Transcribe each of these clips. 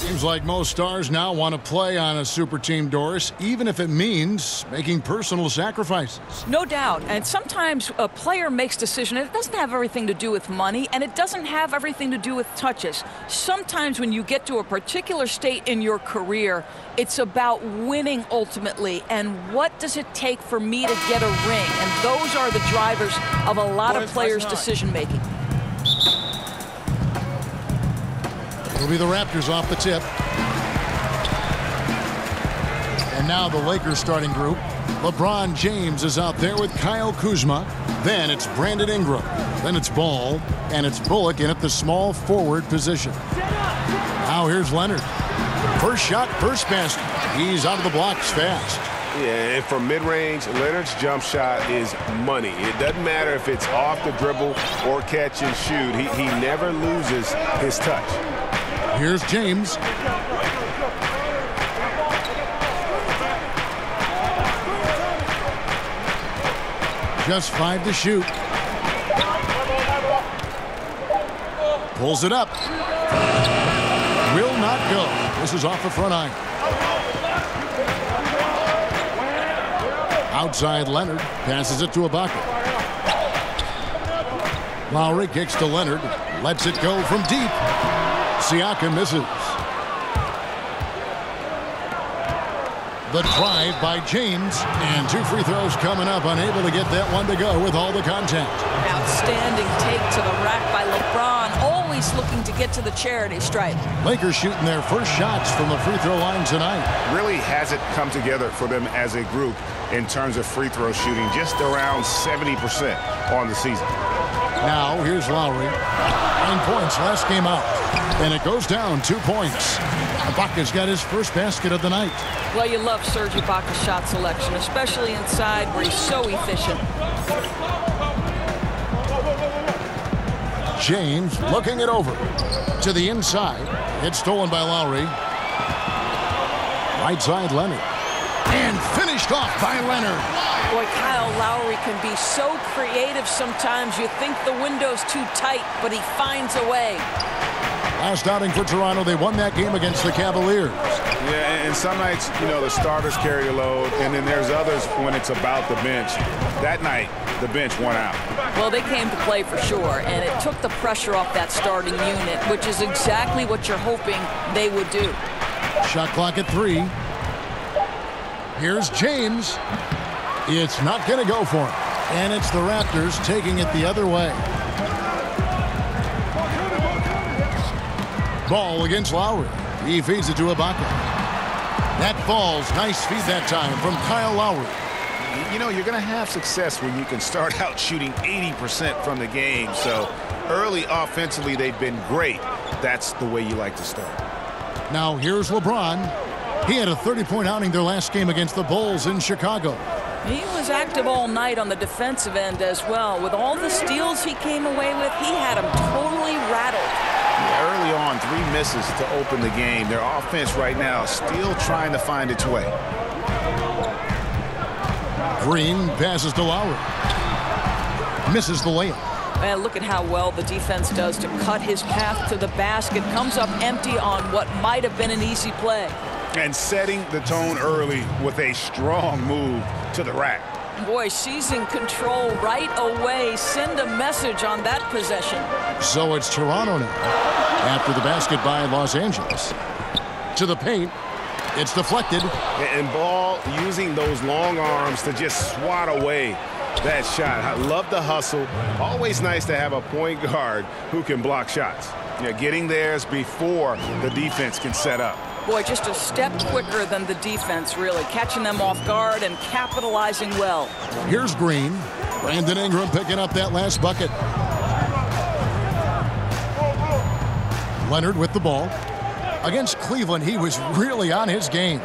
Seems like most stars now want to play on a super team, Doris, even if it means making personal sacrifices. No doubt. And sometimes a player makes decisions. It doesn't have everything to do with money, and it doesn't have everything to do with touches. Sometimes when you get to a particular state in your career, it's about winning ultimately. And what does it take for me to get a ring? And those are the drivers of a lot of players' decision-making. It'll be the Raptors off the tip. And now the Lakers starting group. LeBron James is out there with Kyle Kuzma. Then it's Brandon Ingram. Then it's Ball. And it's Bullock in at the small forward position. Now here's Leonard. First shot, first basket. He's out of the blocks fast. Yeah, and from mid-range, Leonard's jump shot is money. It doesn't matter if it's off the dribble or catch and shoot. He never loses his touch. Here's James. Just 5 to shoot. Pulls it up. Will not go. This is off the front iron. Outside Leonard. Passes it to Ibaka. Lowry kicks to Leonard. Lets it go from deep. Siakam misses. The drive by James. And 2 free throws coming up. Unable to get that one to go with all the contact. Outstanding take to the rack by LeBron. Always looking to get to the charity stripe. Lakers shooting their first shots from the free throw line tonight. Really hasn't come together for them as a group in terms of free throw shooting. Just around 70% on the season. Now here's Lowry. 9 points last game out. And it goes down 2 points. Ibaka's got his first basket of the night. Well, you love Serge Ibaka's shot selection, especially inside where he's so efficient. James looking it over to the inside. It's stolen by Lowry. Right side Leonard. And finished off by Leonard. Boy, Kyle Lowry can be so creative sometimes. You think the window's too tight, but he finds a way. Last outing for Toronto, they won that game against the Cavaliers. Yeah, and some nights, you know, the starters carry the load, and then there's others when it's about the bench. That night, the bench won out. Well, they came to play for sure, and it took the pressure off that starting unit, which is exactly what you're hoping they would do. Shot clock at 3. Here's James. It's not going to go for him. And it's the Raptors taking it the other way. Ball against Lowry. He feeds it to Ibaka. That falls. Nice feed that time from Kyle Lowry. You know, you're going to have success when you can start out shooting 80% from the game. So early offensively, they've been great. That's the way you like to start. Now here's LeBron. He had a 30-point outing their last game against the Bulls in Chicago. He was active all night on the defensive end as well. With all the steals he came away with, he had them totally rattled. Early on, 3 misses to open the game. Their offense right now still trying to find its way. Green passes to Lowry. Misses the layup. Man, look at how well the defense does to cut his path to the basket. Comes up empty on what might have been an easy play. And setting the tone early with a strong move to the rack. Boy, seizing control right away. Send a message on that possession. So it's Toronto now. After the basket by Los Angeles. To the paint. It's deflected. And Ball using those long arms to just swat away that shot. I love the hustle. Always nice to have a point guard who can block shots. Yeah, getting theirs before the defense can set up. Boy, just a step quicker than the defense, really. Catching them off guard and capitalizing well. Here's Green. Brandon Ingram picking up that last bucket. Leonard with the ball. Against Cleveland, he was really on his game.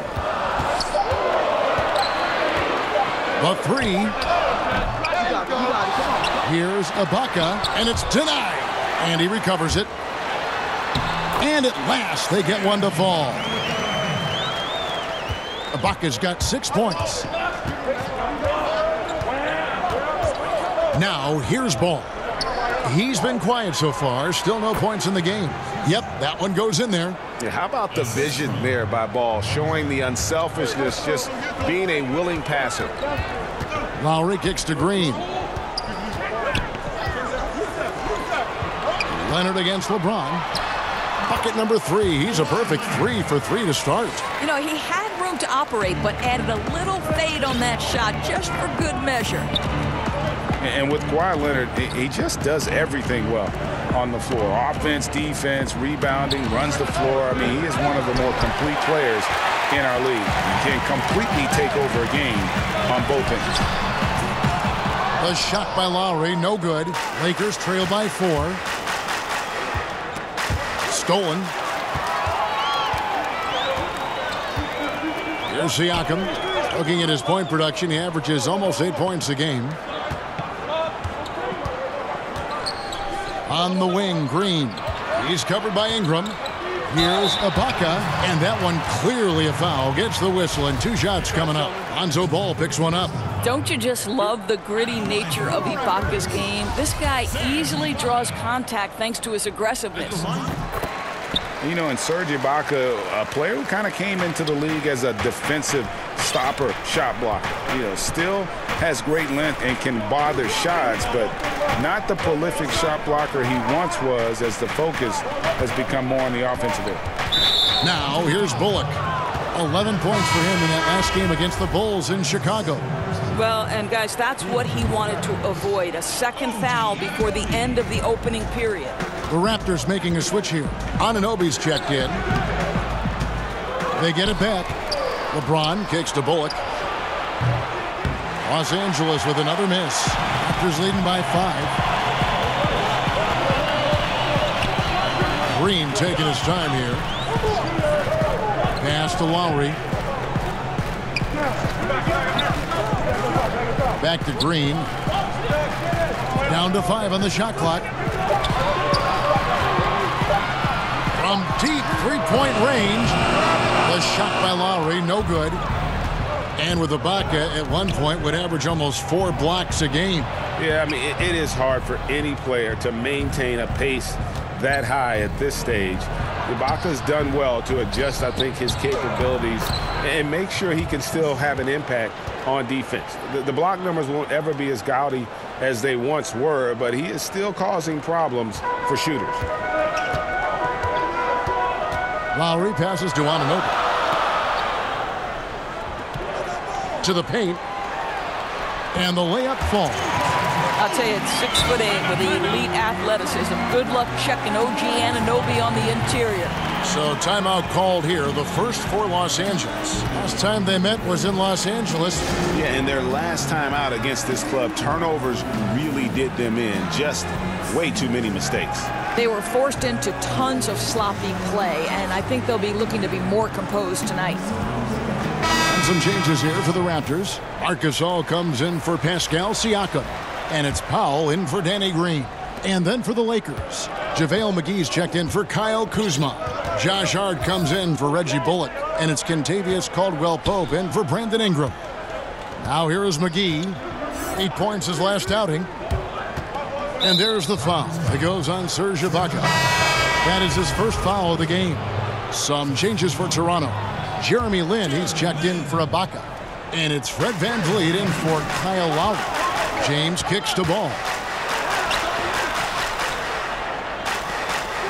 The 3. Here's Ibaka, and it's denied. And he recovers it. And at last, they get one to fall. Ibaka's got 6 points. Now, here's Ball. He's been quiet so far. Still no points in the game. Yep, that one goes in there. Yeah, how about the vision there by Ball, showing the unselfishness, just being a willing passer. Lowry kicks to Green. Leonard against LeBron. Bucket number 3. He's a perfect 3 for 3 to start. You know, he had room to operate, but added a little fade on that shot just for good measure. And with Kawhi Leonard, he just does everything well on the floor. Offense, defense, rebounding, runs the floor. I mean, he is one of the more complete players in our league. He can completely take over a game on both ends. The shot by Lowry, no good. Lakers trail by 4. Stolen. Here's Siakam. Looking at his point production, he averages almost 8 points a game. On the wing, Green. He's covered by Ingram. Here's Ibaka, and that one clearly a foul. Gets the whistle, and 2 shots coming up. Lonzo Ball picks one up. Don't you just love the gritty nature of Ibaka's game? This guy easily draws contact thanks to his aggressiveness. You know, and Serge Ibaka, a player who kind of came into the league as a defensive stopper, shot blocker. You know, still has great length and can bother shots, but not the prolific shot blocker he once was, as the focus has become more on the offensive end. Now, here's Bullock. 11 points for him in that last game against the Bulls in Chicago. Well, and guys, that's what he wanted to avoid, a second foul before the end of the opening period. The Raptors making a switch here. Anunoby's checked in. They get it back. LeBron kicks to Bullock. Los Angeles with another miss. Raptors leading by 5. Green taking his time here. Pass to Lowry. Back to Green. Down to 5 on the shot clock. From deep three-point range. The shot by Lowry, no good. And with Ibaka at one point would average almost 4 blocks a game. Yeah, I mean, it is hard for any player to maintain a pace that high at this stage. Ibaka's done well to adjust, I think, his capabilities and make sure he can still have an impact on defense. The block numbers won't ever be as gaudy as they once were, but he is still causing problems for shooters. Lowry passes to Anunoby. To the paint. And the layup falls. I'll tell you, it's 6'8" with elite athleticism. Good luck checking OG Anunoby on the interior. So timeout called here, the first for Los Angeles. Last time they met was in Los Angeles. Yeah, and their last time out against this club, turnovers really did them in. Just way too many mistakes. They were forced into tons of sloppy play, and I think they'll be looking to be more composed tonight. And some changes here for the Raptors. Marc Gasol comes in for Pascal Siakam. And it's Powell in for Danny Green. And then for the Lakers, JaVale McGee's checked in for Kyle Kuzma. Josh Hart comes in for Reggie Bullock. And it's Kentavious Caldwell-Pope in for Brandon Ingram. Now here is McGee. 8 points his last outing. And there's the foul that goes on Serge Ibaka. That is his first foul of the game. Some changes for Toronto. Jeremy Lin, he's checked in for Ibaka. And it's Fred VanVleet in for Kyle Lowry. James kicks to Ball.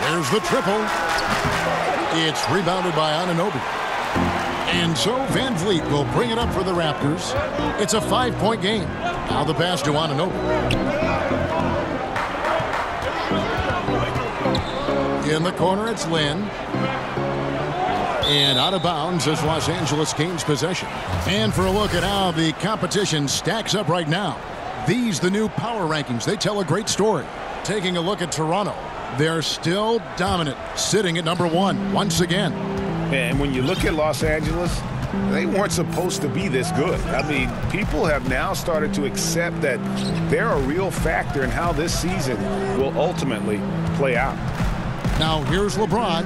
There's the triple. It's rebounded by Anunoby. And so VanVleet will bring it up for the Raptors. It's a 5-point game. Now the pass to Anunoby. In the corner, it's Lin. And out of bounds as Los Angeles gains possession. And for a look at how the competition stacks up right now. These, the new power rankings, they tell a great story. Taking a look at Toronto, they're still dominant, sitting at number 1 once again. And when you look at Los Angeles, they weren't supposed to be this good. I mean, people have now started to accept that they're a real factor in how this season will ultimately play out. Now here's LeBron.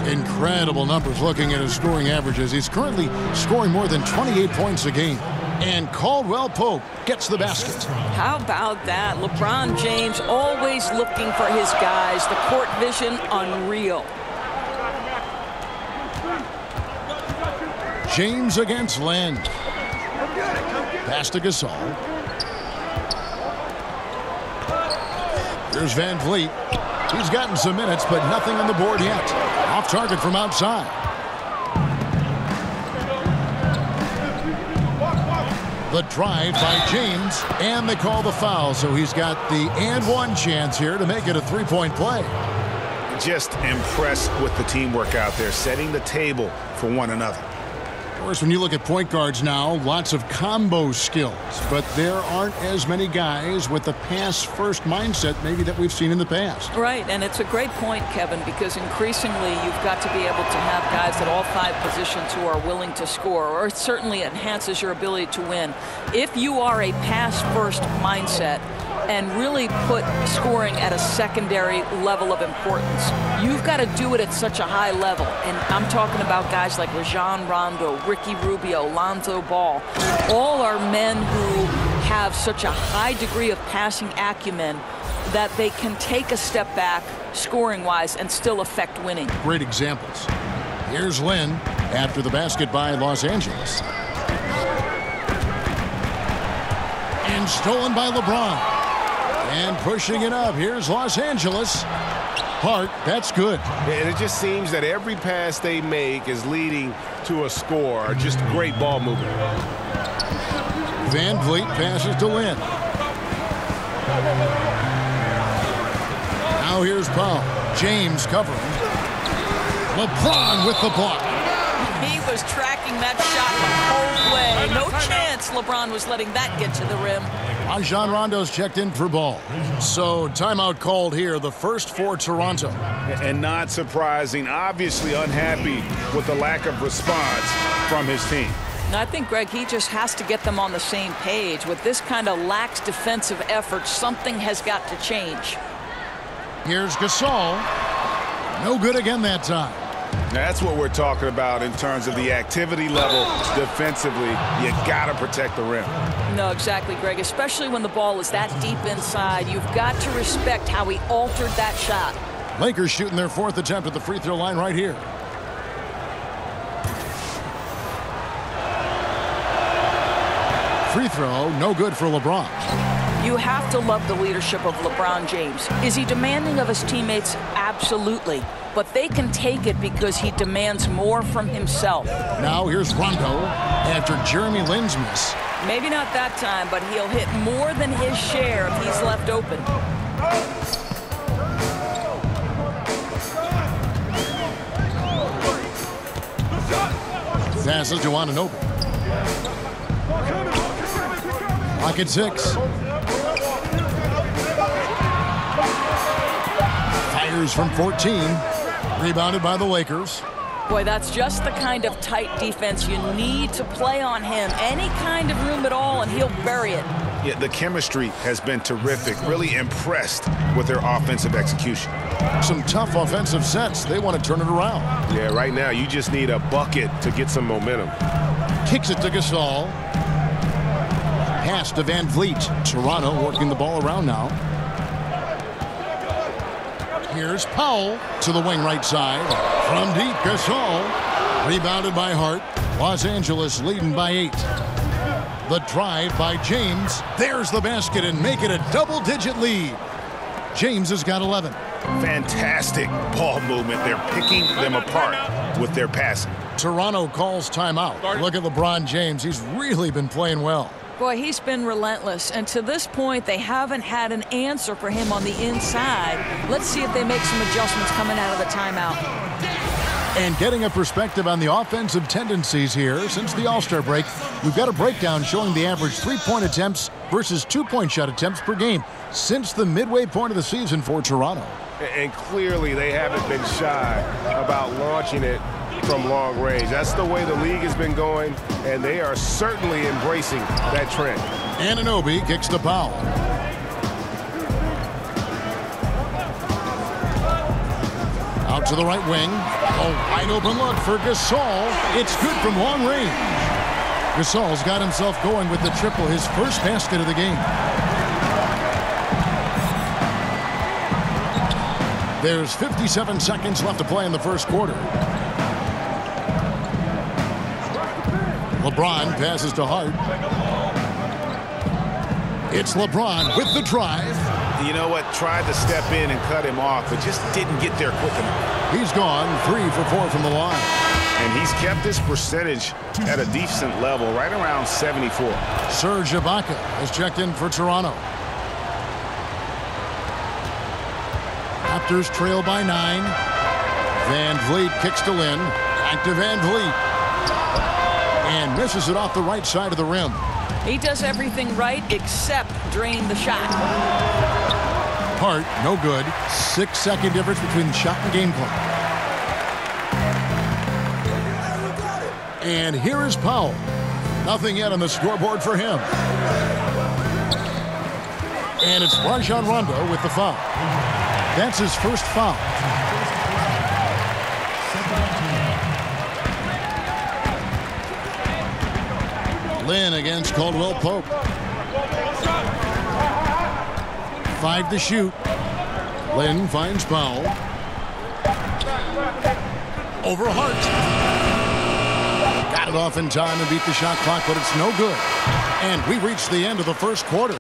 Incredible numbers looking at his scoring averages. He's currently scoring more than 28 points a game. And Caldwell-Pope gets the basket. How about that? LeBron James always looking for his guys. The court vision, unreal. James against Lynn. Pass to Gasol. Here's Van Vliet. He's gotten some minutes, but nothing on the board yet. Off target from outside. The drive by James, and they call the foul, so he's got the and one chance here to make it a three-point play. Just impressed with the teamwork out there, setting the table for one another. Of course, when you look at point guards now, lots of combo skills, but there aren't as many guys with the pass-first mindset maybe that we've seen in the past. Right, and it's a great point, Kevin, because increasingly you've got to be able to have guys at all 5 positions who are willing to score, or it certainly enhances your ability to win. If you are a pass-first mindset and really put scoring at a secondary level of importance, you've got to do it at such a high level. And I'm talking about guys like Rajon Rondo, Ricky Rubio, Lonzo Ball. All are men who have such a high degree of passing acumen that they can take a step back scoring-wise and still affect winning. Great examples. Here's Lynn after the basket by Los Angeles. And stolen by LeBron. And pushing it up. Here's Los Angeles. Hart, that's good. And it just seems that every pass they make is leading to a score. Just great ball movement. Van Vliet passes to Lynn. Now here's Powell. James covering. LeBron with the block. He was tracking that shot the whole way. No chance LeBron was letting that get to the rim. Rajon Rondo's checked in for ball. So timeout called here, the first for Toronto. And not surprising, obviously unhappy with the lack of response from his team. And I think, Greg, he just has to get them on the same page. With this kind of lax defensive effort, something has got to change. Here's Gasol. No good again that time. That's what we're talking about in terms of the activity level defensively. You got to protect the rim. No, exactly, Greg, especially when the ball is that deep inside. You've got to respect how he altered that shot. Lakers shooting their 4th attempt at the free throw line right here. Free throw, no good for LeBron. You have to love the leadership of LeBron James. Is he demanding of his teammates? Absolutely. But they can take it because he demands more from himself. Now here's Rondo after Jeremy Lin's miss. Maybe not that time, but he'll hit more than his share if he's left open. Passes to Anunoby. Pocket 6. Fires from 14. Rebounded by the Lakers. Boy, that's just the kind of tight defense you need to play on him. Any kind of room at all, and he'll bury it. Yeah, the chemistry has been terrific. Really impressed with their offensive execution. Some tough offensive sets. They want to turn it around. Yeah, right now you just need a bucket to get some momentum. Kicks it to Gasol. Pass to Van Vliet. Toronto working the ball around now. Here's Powell to the wing right side. From deep, Gasol. Rebounded by Hart. Los Angeles leading by 8. The drive by James. There's the basket and make it a double-digit lead. James has got 11. Fantastic ball movement. They're picking them apart with their passing. Toronto calls timeout. Look at LeBron James. He's really been playing well. Boy, he's been relentless, and to this point, they haven't had an answer for him on the inside. Let's see if they make some adjustments coming out of the timeout. And getting a perspective on the offensive tendencies here since the All-Star break, we've got a breakdown showing the average three-point attempts versus two-point shot attempts per game since the midway point of the season for Toronto. And clearly they haven't been shy about launching it from long range. That's the way the league has been going, and they are certainly embracing that trend. Anunoby kicks to Powell. Out to the right wing. A wide open look for Gasol. It's good from long range. Gasol's got himself going with the triple, his first basket of the game. There's 57 seconds left to play in the first quarter. LeBron passes to Hart. It's LeBron with the drive. You know what? Tried to step in and cut him off, but just didn't get there quick enough. He's gone 3 for 4 from the line. And he's kept his percentage at a decent level, right around 74. Serge Ibaka has checked in for Toronto. Raptors trail by 9. Van Vliet kicks to Lynn. Back to Van Vliet. And misses it off the right side of the rim. He does everything right except drain the shot. Hart, no good. 6-second difference between the shot and game clock. And here is Powell. Nothing yet on the scoreboard for him. And it's Rajon Rondo with the foul. That's his first foul. Lynn against Caldwell-Pope. 5 to shoot. Lynn finds Powell. Over Hart. Got it off in time to beat the shot clock, but it's no good. And we reach the end of the first quarter.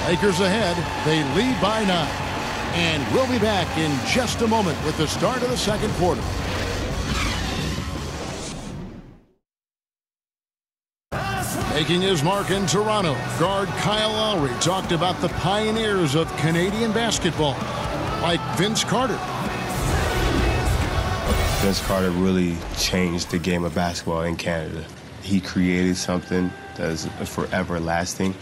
Lakers ahead. They lead by 9. And we'll be back in just a moment with the start of the second quarter. Making his mark in Toronto, guard Kyle Lowry talked about the pioneers of Canadian basketball, like Vince Carter. Vince Carter really changed the game of basketball in Canada. He created something that is forever lasting.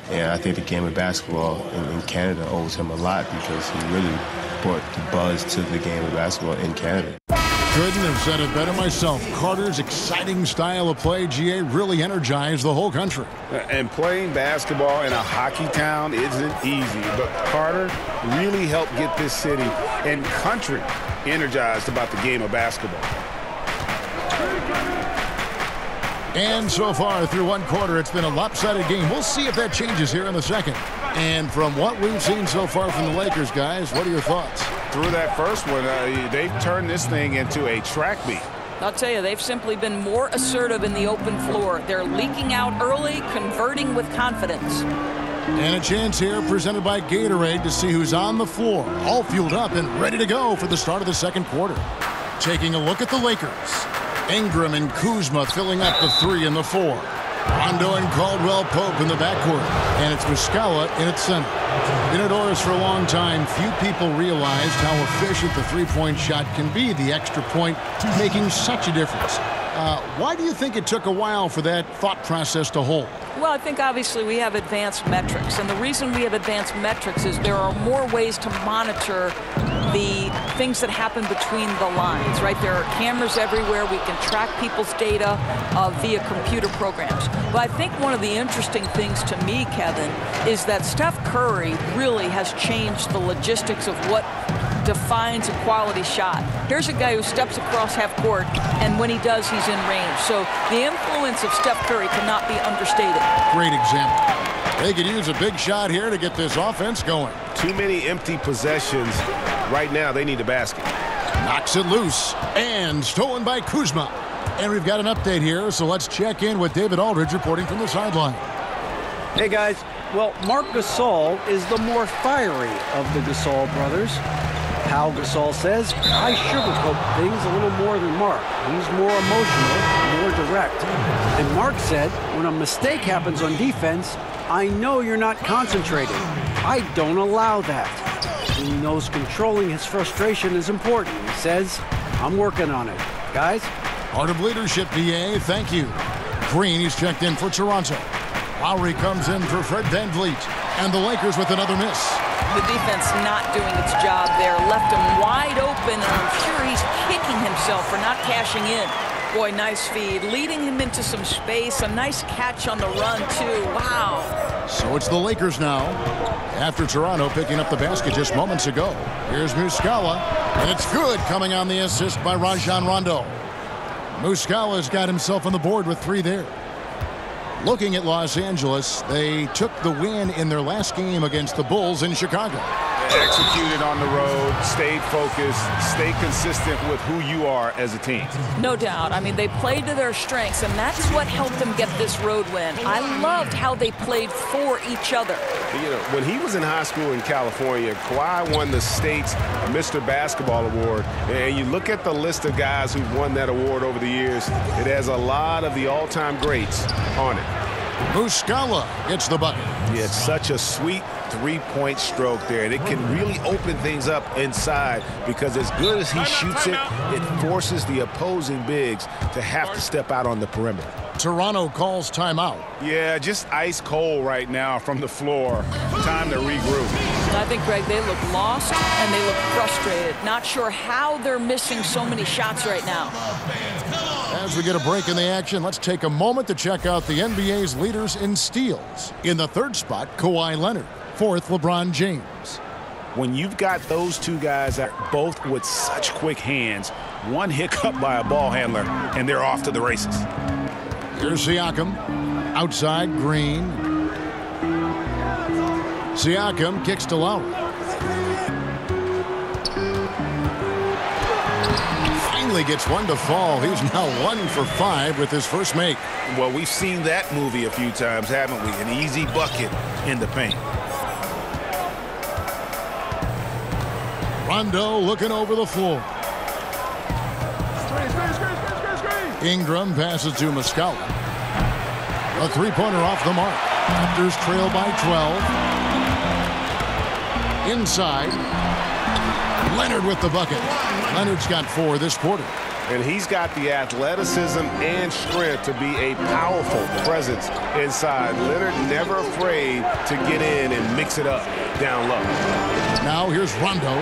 And I think the game of basketball in Canada owes him a lot because he really brought the buzz to the game of basketball in Canada. Couldn't have said it better myself. Carter's exciting style of play, GA, really energized the whole country. And playing basketball in a hockey town isn't easy, but Carter really helped get this city and country energized about the game of basketball. And so far through one quarter, it's been a lopsided game. We'll see if that changes here in the second. And from what we've seen so far from the Lakers, guys, what are your thoughts? Through that first one, they've turned this thing into a track meet. I'll tell you, they've simply been more assertive in the open floor. They're leaking out early, converting with confidence. And a chance here presented by Gatorade to see who's on the floor, all fueled up and ready to go for the start of the second quarter. Taking a look at the Lakers. Ingram and Kuzma filling up the 3 and the 4. Rondo and Caldwell-Pope in the backcourt. And it's Muscala in its center. In indoors for a long time, few people realized how efficient the three-point shot can be, the extra point making such a difference. Why do you think it took a while for that thought process to hold? Well, I think obviously we have advanced metrics. And the reason we have advanced metrics is there are more ways to monitor the things that happen between the lines, right? There are cameras everywhere. We can track people's data via computer programs. But I think one of the interesting things to me, Kevin, is that Steph Curry really has changed the logistics of what defines a quality shot. Here's a guy who steps across half court, and when he does, he's in range. So the influence of Steph Curry cannot be understated. Great example. They could use a big shot here to get this offense going. Too many empty possessions. Right now, they need a basket. Knocks it loose and stolen by Kuzma. And we've got an update here, so let's check in with David Aldridge reporting from the sideline. Hey, guys. Well, Marc Gasol is the more fiery of the Gasol brothers. Pau Gasol says, I sugarcoat things a little more than Marc. He's more emotional, more direct. And Marc said, when a mistake happens on defense, I know you're not concentrating. I don't allow that. He knows controlling his frustration is important. He says, I'm working on it. Guys? Part of leadership, DA. Thank you. Green, he's checked in for Toronto. Lowry comes in for Fred VanVleet. And the Lakers with another miss. The defense not doing its job there. Left him wide open, and I'm sure he's kicking himself for not cashing in. Boy, nice feed. Leading him into some space. A nice catch on the run, too. Wow. So it's the Lakers now. After Toronto picking up the basket just moments ago. Here's Muscala. And it's good, coming on the assist by Rajon Rondo. Muscala's got himself on the board with 3 there. Looking at Los Angeles, they took the win in their last game against the Bulls in Chicago. Executed on the road, stayed focused, stay consistent with who you are as a team. No doubt. I mean, they played to their strengths, and that's what helped them get this road win. I loved how they played for each other. You know, when he was in high school in California, Kawhi won the state's Mr. Basketball Award. And you look at the list of guys who've won that award over the years, it has a lot of the all-time greats on it. Muscala gets the bucket. Yeah, it's such a sweet three-point stroke there, and it can really open things up inside because as good as he shoots it, it forces the opposing bigs to have to step out on the perimeter. Toronto calls timeout. Yeah, just ice cold right now from the floor. Time to regroup. I think, Greg, they look lost and they look frustrated. Not sure how they're missing so many shots right now. As we get a break in the action, let's take a moment to check out the NBA's leaders in steals. In the 3rd spot, Kawhi Leonard. 4th, LeBron James. When you've got those 2 guys that both with such quick hands, one hiccup by a ball handler, and they're off to the races. Here's Siakam. Outside, Green. Siakam kicks to Lowry. Finally gets one to fall. He's now 1 for 5 with his first make. Well, we've seen that movie a few times, haven't we? An easy bucket in the paint. Rondo looking over the floor. Ingram passes to Muscala. A 3-pointer off the mark. Raptors trail by 12. Inside. Leonard with the bucket. Leonard's got 4 this quarter. And he's got the athleticism and strength to be a powerful presence inside. Leonard never afraid to get in and mix it up down low. Now here's Rondo,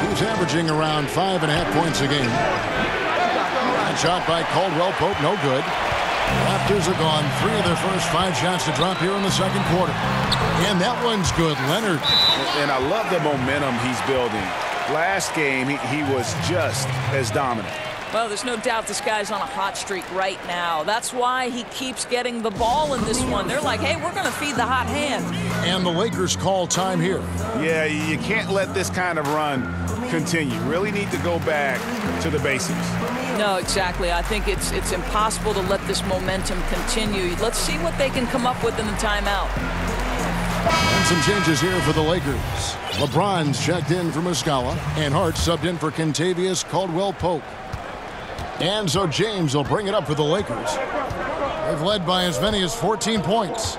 who's averaging around 5.5 points a game. That shot by Caldwell-Pope, no good. Raptors are gone 3 of their first 5 shots to drop here in the 2nd quarter. And that one's good, Leonard. And I love the momentum he's building. Last game, he was just as dominant. Well, there's no doubt this guy's on a hot streak right now. That's why he keeps getting the ball in this one. They're like, hey, we're going to feed the hot hand. And the Lakers call time here. Yeah, you can't let this kind of run continue. Really need to go back to the basics. No, exactly. I think it's impossible to let this momentum continue. Let's see what they can come up with in the timeout. And some changes here for the Lakers. LeBron's checked in for Muscala, and Hart subbed in for Kentavious Caldwell-Pope. And so James will bring it up for the Lakers. They've led by as many as 14 points.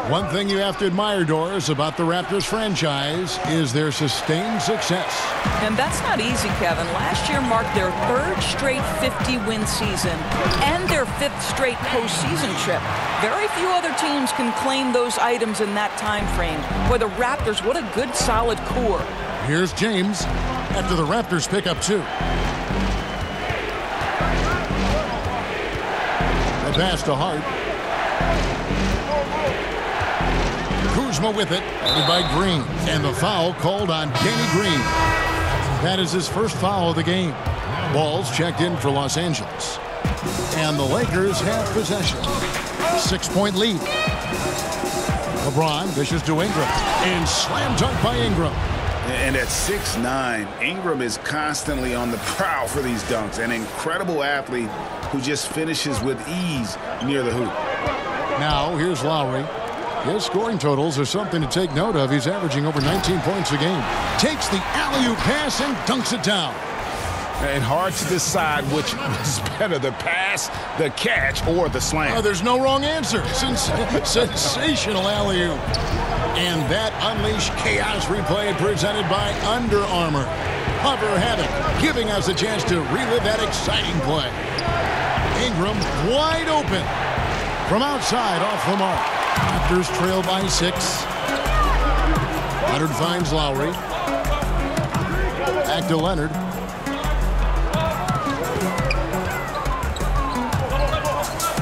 One thing you have to admire, Doris, about the Raptors franchise is their sustained success. And that's not easy, Kevin. Last year marked their 3rd straight 50-win season and their 5th straight postseason trip. Very few other teams can claim those items in that time frame. Boy, the Raptors, what a good, solid core. Here's James after the Raptors pick up 2. The pass to Hart. Kuzma with it, headed by Green. And the foul called on Danny Green. That is his first foul of the game. Ball's checked in for Los Angeles. And the Lakers have possession. 6-point lead. LeBron dishes to Ingram. And slam dunk by Ingram. And at 6'9", Ingram is constantly on the prowl for these dunks. An incredible athlete who just finishes with ease near the hoop. Now here's Lowry. His scoring totals are something to take note of. He's averaging over 19 points a game. Takes the alley-oop pass and dunks it down. And hard to decide which is better, the pass, the catch, or the slam. Oh, there's no wrong answer. Sensational alley-oop. And that unleashed chaos replay presented by Under Armour. Hover Havoc, giving us a chance to relive that exciting play. Ingram wide open. From outside, off the mark. Raptors trail by 6. Leonard finds Lowry. Back to Leonard.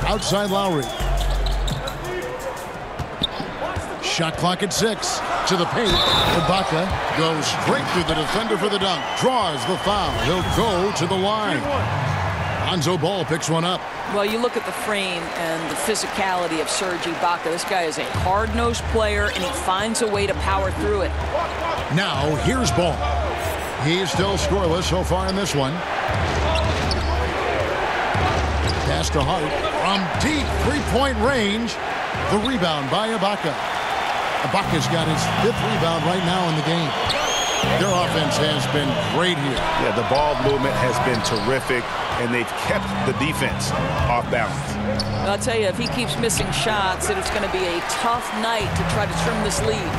Outside Lowry. Shot clock at 6. To the paint. Ibaka goes straight through the defender for the dunk. Draws the foul. He'll go to the line. Lonzo Ball picks one up. Well, you look at the frame and the physicality of Serge Ibaka. This guy is a hard-nosed player, and he finds a way to power through it. Now, here's Ball. He's still scoreless so far in this one. Pass to Hart from deep three-point range. The rebound by Ibaka. Ibaka's got his 5th rebound right now in the game. Their offense has been great here. Yeah, the ball movement has been terrific, and they've kept the defense off balance. I'll tell you, if he keeps missing shots, it's going to be a tough night to try to trim this lead.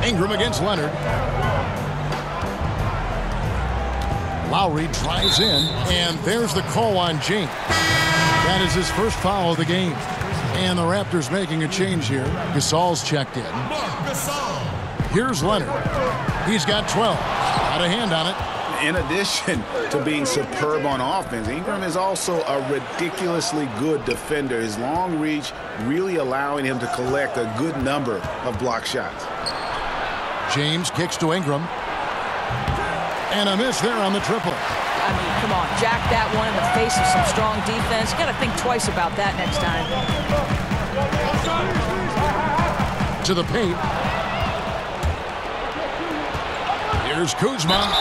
Ingram against Leonard. Lowry drives in, and there's the call on James. That is his first foul of the game. And the Raptors making a change here. Gasol's checked in. Here's Leonard. He's got 12. Got a hand on it. In addition to being superb on offense, Ingram is also a ridiculously good defender. His long reach really allowing him to collect a good number of block shots. James kicks to Ingram. And a miss there on the triple. I mean, come on, jack that one in the face of some strong defense. You got to think twice about that next time. To the paint. Here's Kuzma.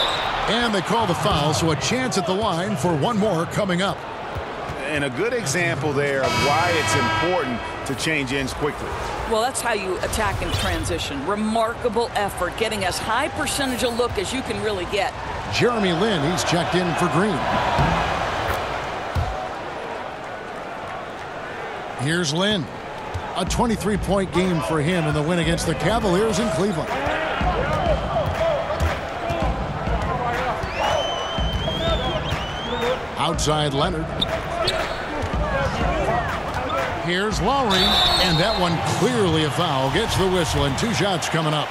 And they call the foul, so a chance at the line for one more coming up. And a good example there of why it's important to change ends quickly. Well, that's how you attack in transition. Remarkable effort, getting as high percentage a look as you can really get. Jeremy Lin, he's checked in for Green. Here's Lin. A 23-point game for him in the win against the Cavaliers in Cleveland. Outside Leonard. Here's Lowry, and that one clearly a foul. Gets the whistle, and 2 shots coming up.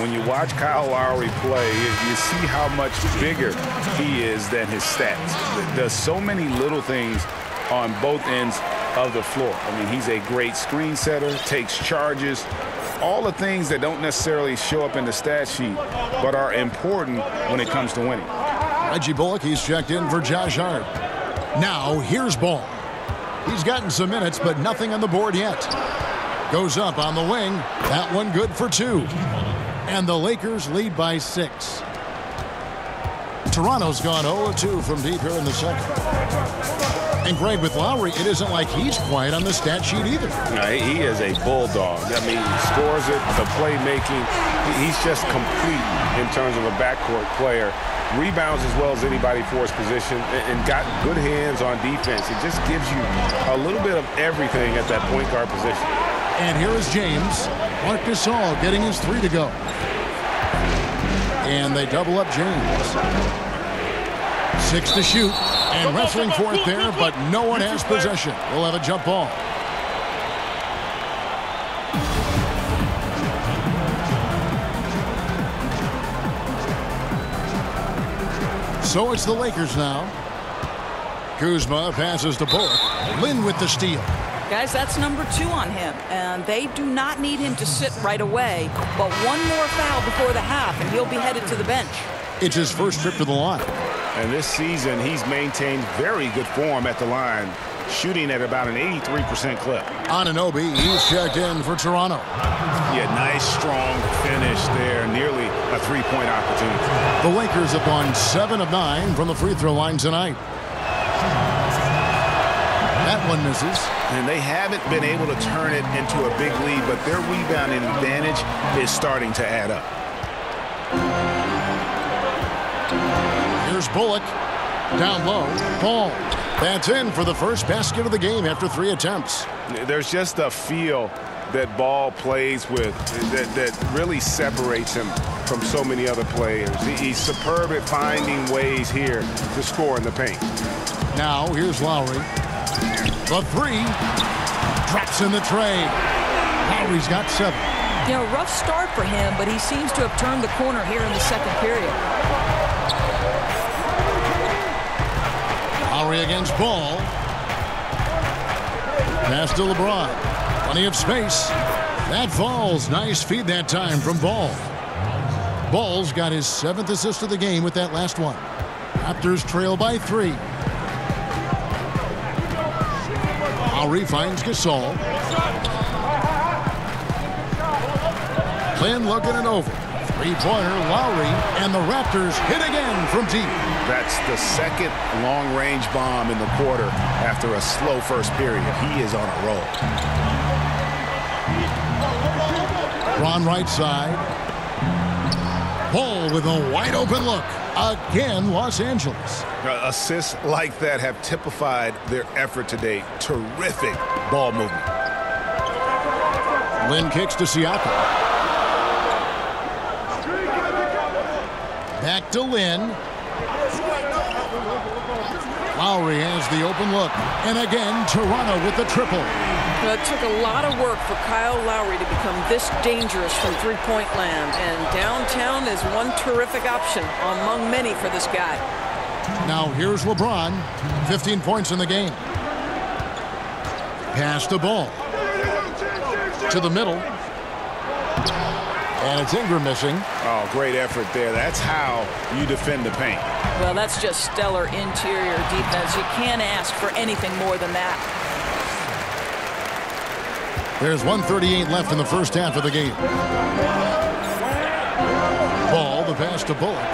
When you watch Kyle Lowry play, you see how much bigger he is than his stats. Does so many little things on both ends of the floor. I mean, he's a great screen setter, takes charges, all the things that don't necessarily show up in the stat sheet, but are important when it comes to winning. Reggie Bullock, he's checked in for Josh Hart. Now, here's Ball. He's gotten some minutes, but nothing on the board yet. Goes up on the wing. That one good for 2. And the Lakers lead by 6. Toronto's gone 0-2 from deep here in the second. And Greg, with Lowry, it isn't like he's quiet on the stat sheet either. No, he is a bulldog. I mean, he scores it, the playmaking. He's just complete in terms of a backcourt player. Rebounds as well as anybody for his position, and got good hands on defense. It just gives you a little bit of everything at that point guard position. And here is James. Marc Gasol getting his 3 to go. And they double up James. 6 to shoot. And wrestling for it there, but no one has possession. We'll have a jump ball. So it's the Lakers now. Kuzma passes to Bullock. Lin with the steal. Guys, that's number 2 on him, and they do not need him to sit right away, but one more foul before the half, and he'll be headed to the bench. It's his first trip to the line. And this season, he's maintained very good form at the line, shooting at about an 83% clip. Anunoby, he's checked in for Toronto. Yeah, nice, strong finish there, nearly a 3-point opportunity. The Lakers have gone 7 of 9 from the free throw line tonight. That one misses. And they haven't been able to turn it into a big lead, but their rebounding advantage is starting to add up. Here's Bullock. Down low. Ball. That's in for the first basket of the game after 3 attempts. There's just a feel that Ball plays with that really separates him from so many other players. He's superb at finding ways here to score in the paint. Now, here's Lowry. The 3. Drops in the tray. Lowry's got 7. You know, rough start for him, but he seems to have turned the corner here in the second period. Lowry against Ball. Pass to LeBron. Plenty of space. That falls. Nice feed that time from Ball. Ball's got his 7th assist of the game with that last one. Raptors trail by 3. Lowry finds Gasol. Flynn looking it over. Three-pointer, Lowry, and the Raptors hit again from deep. That's the second long-range bomb in the quarter after a slow first period. He is on a roll. Ron right side. Ball with a wide-open look. Again, Los Angeles. Assists like that have typified their effort today. Terrific ball movement. Lynn kicks to Siakam. Back to Lynn. Lowry has the open look. And again, Toronto with the triple. Well, it took a lot of work for Kyle Lowry to become this dangerous from three-point land. And downtown is one terrific option among many for this guy. Now here's LeBron. 15 points in the game. Pass the ball. To the middle. And it's Ingram missing. Oh, great effort there. That's how you defend the paint. Well, that's just stellar interior defense. You can't ask for anything more than that. There's 1:38 left in the first half of the game. Ball, the pass to Bullock.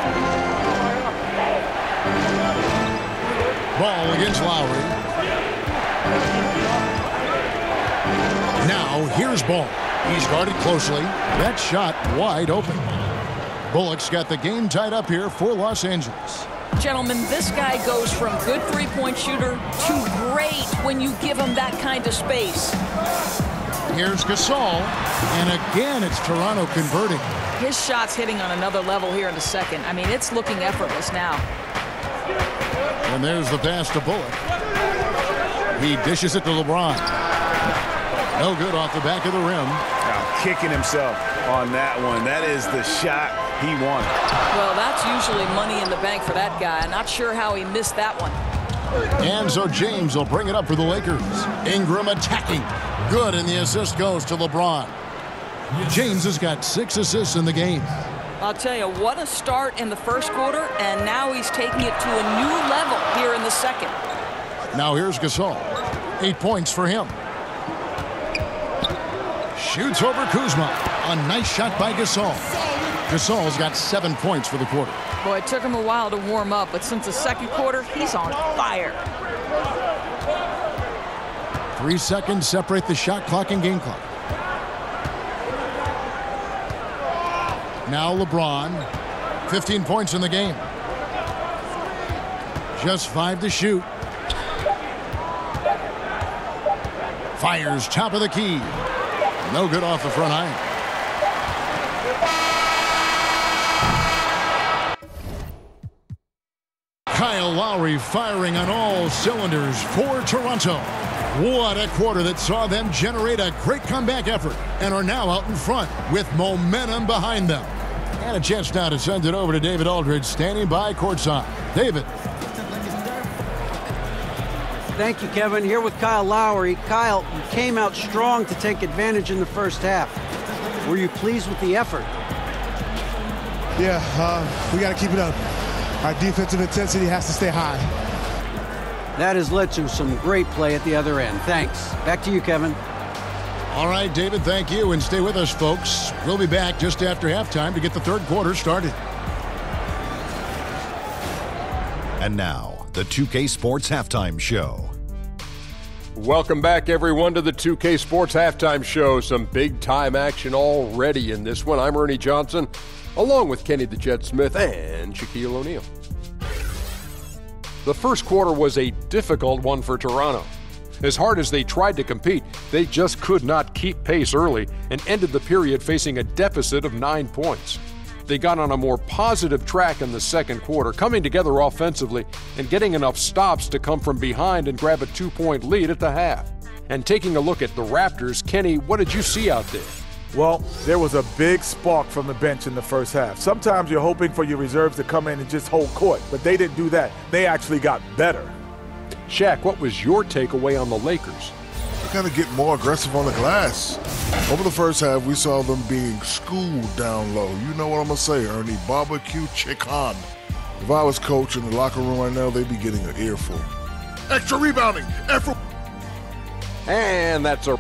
Ball against Lowry. Now here's Ball. He's guarded closely. That shot wide open. Bullock's got the game tied up here for Los Angeles. Gentlemen, this guy goes from good three-point shooter to great when you give him that kind of space. Here's Gasol. And again, it's Toronto converting. His shot's hitting on another level here in a second. I mean, it's looking effortless now. And there's the pass to Bullock. He dishes it to LeBron. No good off the back of the rim. Now kicking himself on that one. That is the shot he wanted. Well, that's usually money in the bank for that guy. I'm not sure how he missed that one. And so James will bring it up for the Lakers. Ingram attacking. Good, and the assist goes to LeBron. James has got 6 assists in the game. I'll tell you, what a start in the first quarter, and now he's taking it to a new level here in the second. Now here's Gasol. 8 points for him. Shoots over Kuzma. A nice shot by Gasol. Gasol's got 7 points for the quarter. Boy, it took him a while to warm up, but since the second quarter, he's on fire. 3 seconds separate the shot clock and game clock. Now LeBron. 15 points in the game. Just 5 to shoot. Fires top of the key. No good off the front iron. Kyle Lowry firing on all cylinders for Toronto. What a quarter that saw them generate a great comeback effort and are now out in front with momentum behind them. And a chance now to send it over to David Aldridge, standing by courtside. David. Thank you, Kevin. Here with Kyle Lowry. Kyle, you came out strong to take advantage in the first half. Were you pleased with the effort? Yeah, we got to keep it up. Our defensive intensity has to stay high. That has led to some great play at the other end. Thanks. Back to you, Kevin. All right, David, thank you. And stay with us, folks. We'll be back just after halftime to get the third quarter started. And now, the 2K Sports Halftime Show. Welcome back, everyone, to the 2K Sports Halftime Show. Some big-time action already in this one. I'm Ernie Johnson, along with Kenny the Jet Smith and Shaquille O'Neal. The first quarter was a difficult one for Toronto. As hard as they tried to compete, they just could not keep pace early and ended the period facing a deficit of 9 points. They got on a more positive track in the second quarter, coming together offensively and getting enough stops to come from behind and grab a 2-point lead at the half. And taking a look at the Raptors, Kenny, what did you see out there? Well, there was a big spark from the bench in the first half. Sometimes you're hoping for your reserves to come in and just hold court, but they didn't do that. They actually got better. Shaq, what was your takeaway on the Lakers? got to get more aggressive on the glass. Over the first half, we saw them being schooled down low. You know what I'm going to say, Ernie. Barbecue chicken. If I was coach in the locker room right now, they'd be getting an earful. Extra rebounding. And that's a...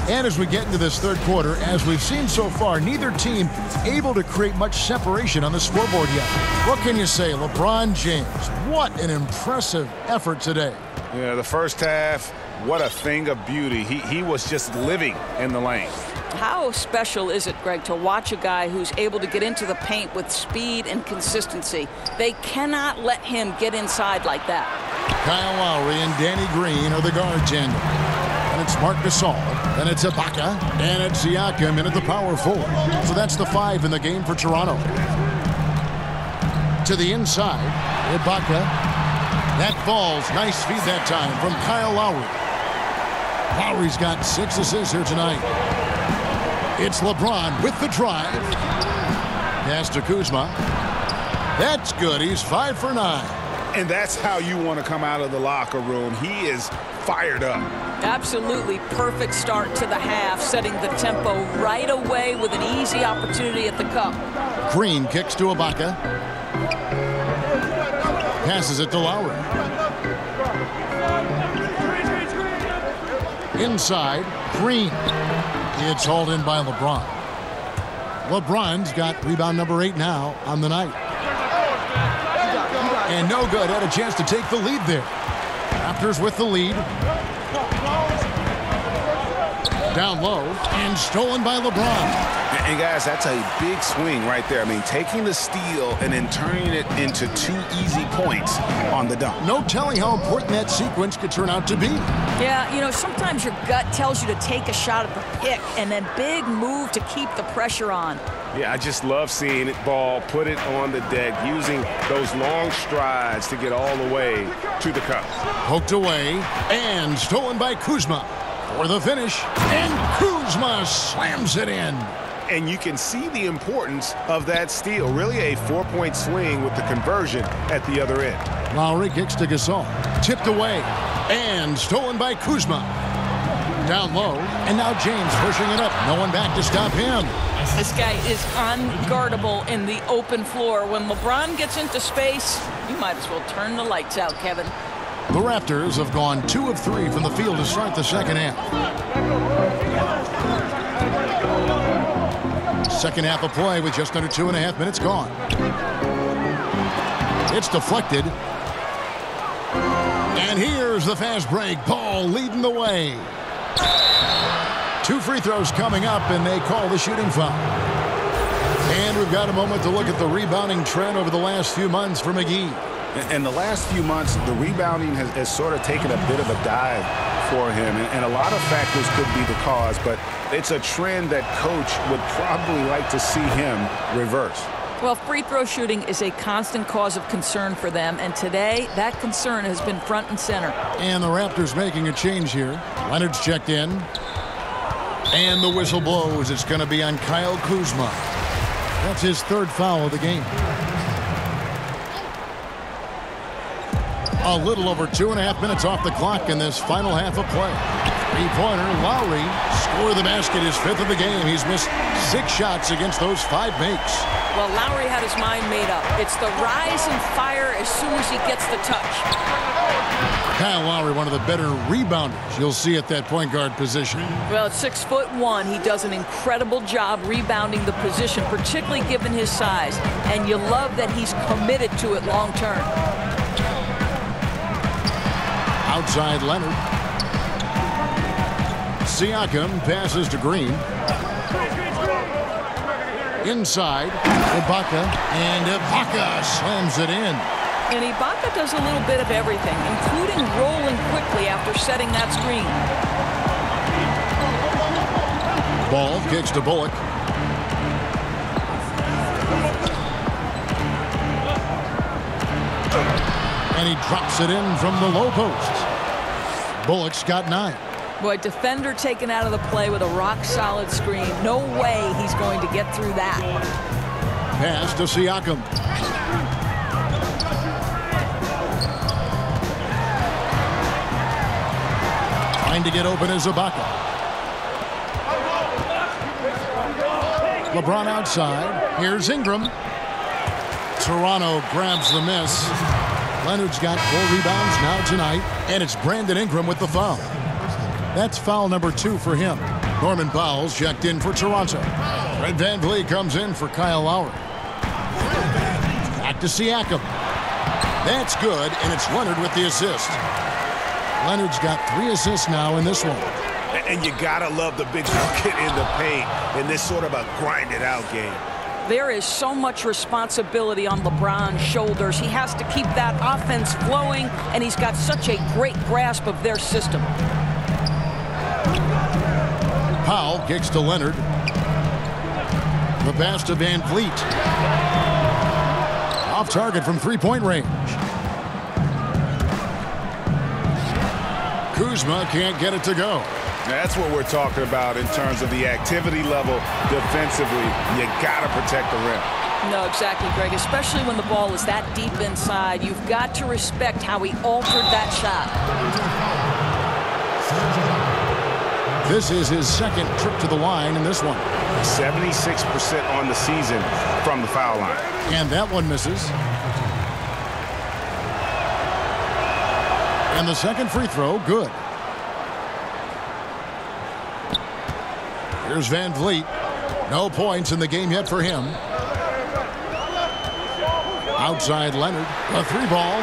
And as we get into this third quarter, as we've seen so far, neither team able to create much separation on the scoreboard yet. What can you say? LeBron James, what an impressive effort today. Yeah, the first half, what a thing of beauty. He was just living in the lane. How special is it, Greg, to watch a guy who's able to get into the paint with speed and consistency? They cannot let him get inside like that. Kyle Lowry and Danny Green are the guard tandem. And it's Marc Gasol, and it's Ibaka, and it's Siakam in at the power forward. So that's the 5 in the game for Toronto. To the inside, Ibaka. That falls. Nice feed that time from Kyle Lowry. Lowry's got 6 assists here tonight. It's LeBron with the drive. Pass to Kuzma. That's good. He's 5 for 9. And that's how you want to come out of the locker room. He is fired up. Absolutely perfect start to the half, setting the tempo right away with an easy opportunity at the cup. Green kicks to Ibaka. Passes it to Lowry. Inside, Green. It's hauled in by LeBron. LeBron's got rebound number 8 now on the night. And no good. Had a chance to take the lead there. Raptors with the lead. Down low and stolen by LeBron. And guys, that's a big swing right there. I mean, taking the steal and then turning it into 2 easy points on the dunk. No telling how important that sequence could turn out to be. Yeah, you know, sometimes your gut tells you to take a shot at the pick and then big move to keep the pressure on. Yeah, I just love seeing it ball, put it on the deck, using those long strides to get all the way to the cup. Poked away and stolen by Kuzma for the finish. And Kuzma slams it in. And you can see the importance of that steal. Really a 4-point swing with the conversion at the other end. Lowry kicks to Gasol. Tipped away and stolen by Kuzma. Down low, and now James pushing it up. No one back to stop him. This guy is unguardable in the open floor. When LeBron gets into space, you might as well turn the lights out, Kevin. The Raptors have gone 2 of 3 from the field to start the second half. Second half of play with just under 2.5 minutes gone. It's deflected. And here's the fast break. Paul leading the way. 2 free throws coming up, and they call the shooting foul. And we've got a moment to look at the rebounding trend over the last few months for McGee. In the last few months, the rebounding has sort of taken a bit of a dive for him, and a lot of factors could be the cause, but it's a trend that coach would probably like to see him reverse. Well, free throw shooting is a constant cause of concern for them, and today that concern has been front and center. And the Raptors making a change here. Leonard's checked in. And the whistle blows. It's going to be on Kyle Kuzma. That's his 3rd foul of the game. A little over 2.5 minutes off the clock in this final half of play. 3-pointer, Lowry scored the basket, his 5th of the game. He's missed 6 shots against those 5 makes. Well, Lowry had his mind made up. It's the rise and fire as soon as he gets the touch. Kyle Lowry, one of the better rebounders you'll see at that point guard position. Well, at 6'1", he does an incredible job rebounding the position, particularly given his size. And you love that he's committed to it long term. Outside Leonard. Siakam passes to Green. Inside, Ibaka, and Ibaka slams it in. And Ibaka does a little bit of everything, including rolling quickly after setting that screen. Ball kicks to Bullock. And he drops it in from the low post. Bullock's got 9. Boy, defender taken out of the play with a rock-solid screen. No way he's going to get through that. Pass to Siakam. Trying to get open is Ibaka. LeBron outside. Here's Ingram. Toronto grabs the miss. Leonard's got 4 rebounds now tonight, and it's Brandon Ingram with the foul. That's foul number 2 for him. Norman Powell's checked in for Toronto. Fred VanVleet comes in for Kyle Lowry. Back to Siakam. That's good, and it's Leonard with the assist. Leonard's got 3 assists now in this one. And you gotta love the big bucket in the paint in this sort of a grinded-out game. There is so much responsibility on LeBron's shoulders. He has to keep that offense flowing, and he's got such a great grasp of their system. Powell kicks to Leonard. The pass to VanVleet. Off target from 3-point range. Kuzma can't get it to go. That's what we're talking about in terms of the activity level defensively. You got to protect the rim. No, exactly, Greg. Especially when the ball is that deep inside. You've got to respect how he altered that shot. This is his second trip to the line in this one. 76% on the season from the foul line. And that one misses. And the second free throw, good. Here's VanVleet. No points in the game yet for him. Outside Leonard. A 3-ball.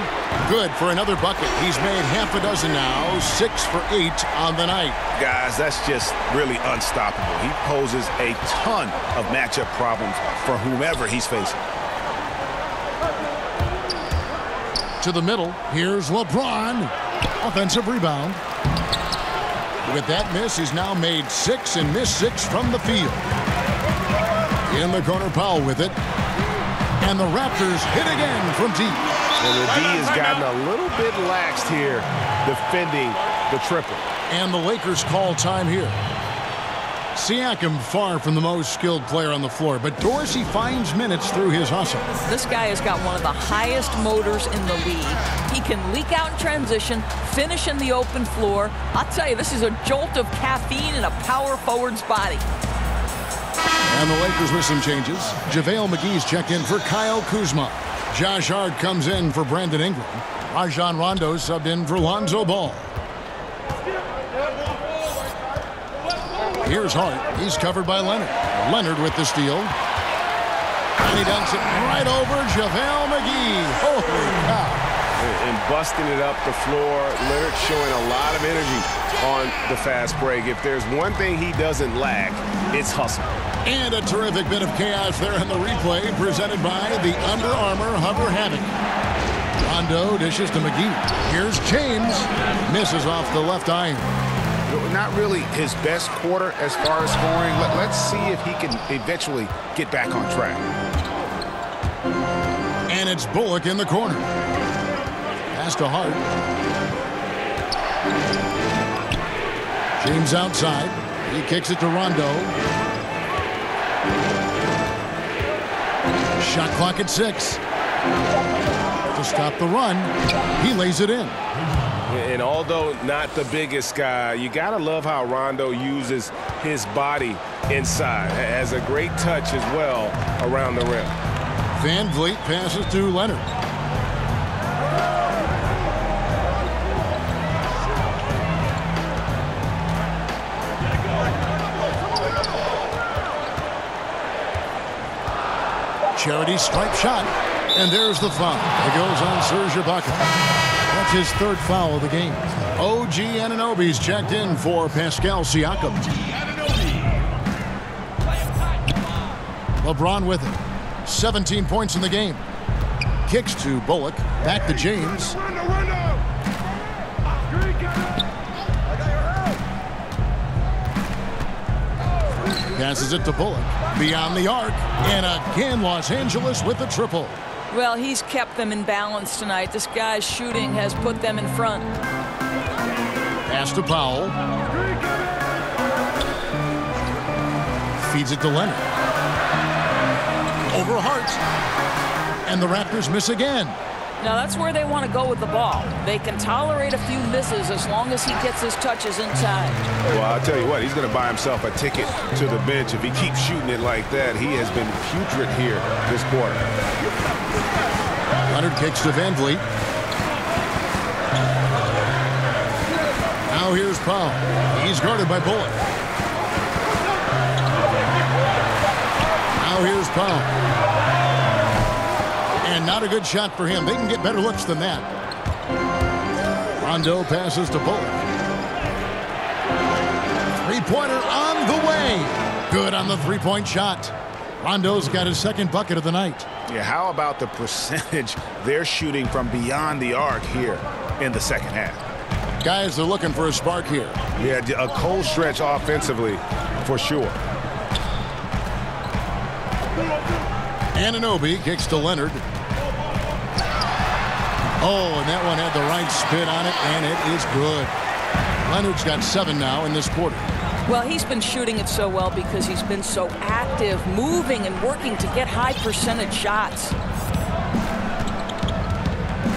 Good for another bucket. He's made half a dozen now. 6 for 8 on the night. Guys, that's just really unstoppable. He poses a ton of matchup problems for whomever he's facing. To the middle. Here's LeBron. Offensive rebound. With that miss, he's now made 6 and missed 6 from the field. In the corner, Powell with it. And the Raptors hit again from deep. And the D has gotten a little bit laxed here defending the triple. And the Lakers call time here. Siakam far from the most skilled player on the floor, but Dorsey finds minutes through his hustle. This guy has got one of the highest motors in the league. He can leak out in transition, finish in the open floor. I'll tell you, this is a jolt of caffeine in a power forward's body. And the Lakers with some changes. JaVale McGee's checked in for Kyle Kuzma. Josh Hart comes in for Brandon Ingram. Rajon Rondo subbed in for Lonzo Ball. Here's Hart. He's covered by Leonard. Leonard with the steal. And he dunks it right over JaVale McGee. Holy cow. And busting it up the floor. Leonard showing a lot of energy on the fast break. If there's one thing he doesn't lack, it's hustle. And a terrific bit of chaos there in the replay presented by the Under Armour Hover Havoc. Rondo dishes to McGee. Here's James. Misses off the left iron. Not really his best quarter as far as scoring. Let's see if he can eventually get back on track. And it's Bullock in the corner. Pass to Hart. James outside. He kicks it to Rondo. Shot clock at 6. To stop the run, he lays it in. And although not the biggest guy, you got to love how Rondo uses his body inside. Has a great touch as well around the rim. VanVleet passes to Leonard. Charity stripe shot. And there's the foul. It goes on Serge Ibaka. That's his 3rd foul of the game. OG Anunoby's checked in for Pascal Siakam. LeBron with it. 17 points in the game. Kicks to Bullock. Back to James. Passes it to Bullock. Beyond the arc. And again, Los Angeles with the triple. Well, he's kept them in balance tonight. This guy's shooting has put them in front. Pass to Powell. Feeds it to Leonard. Over Hart. And the Raptors miss again. Now that's where they want to go with the ball. They can tolerate a few misses as long as he gets his touches inside. Well, I'll tell you what, he's going to buy himself a ticket to the bench if he keeps shooting it like that. He has been putrid here this quarter. Leonard kicks to Van Vliet. Now here's Powell. He's guarded by Bullock. Now here's Powell. And not a good shot for him. They can get better looks than that. Rondo passes to Bullock. Three-pointer on the way. Good on the three-point shot. Rondo's got his second bucket of the night. Yeah, how about the percentage they're shooting from beyond the arc here in the second half? Guys are looking for a spark here. Yeah, a cold stretch offensively for sure. Anunoby kicks to Leonard. Oh, and that one had the right spin on it, and it is good. Leonard's got 7 now in this quarter. Well, he's been shooting it so well because he's been so active, moving and working to get high percentage shots.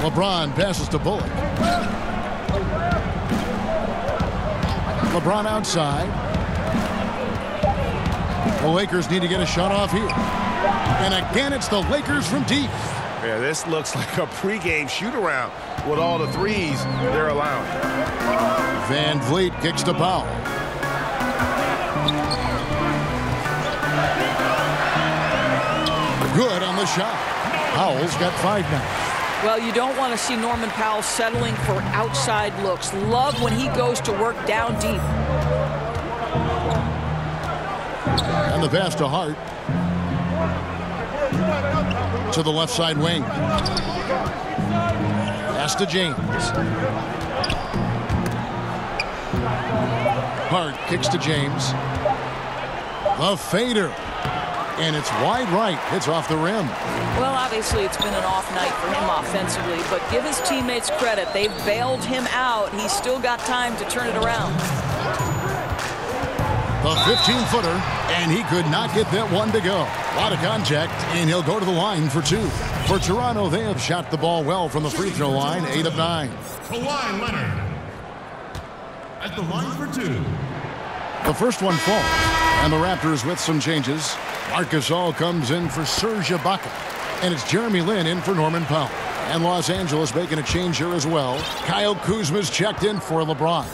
LeBron passes to Bullock. LeBron outside. The Lakers need to get a shot off here. And again, it's the Lakers from deep. Yeah, this looks like a pregame shoot-around with all the threes they're allowing. Van Vliet kicks to Powell. Good on the shot. Powell's got 5 now. Well, you don't want to see Norman Powell settling for outside looks. Love when he goes to work down deep. And the pass to Hart. To the left side wing. Pass to James. Hart kicks to James. The fader. And it's wide right. It's off the rim. Well, obviously it's been an off night for him offensively, but give his teammates credit. They've bailed him out. He's still got time to turn it around. The 15-footer, and he could not get that one to go. A lot of contact, and he'll go to the line for 2. For Toronto, they have shot the ball well from the free throw line, 8 of 9. Kawhi Leonard at the line for 2. The first one falls, and the Raptors with some changes. Marc Gasol comes in for Serge Ibaka, and it's Jeremy Lin in for Norman Powell. And Los Angeles making a change here as well. Kyle Kuzma's checked in for LeBron.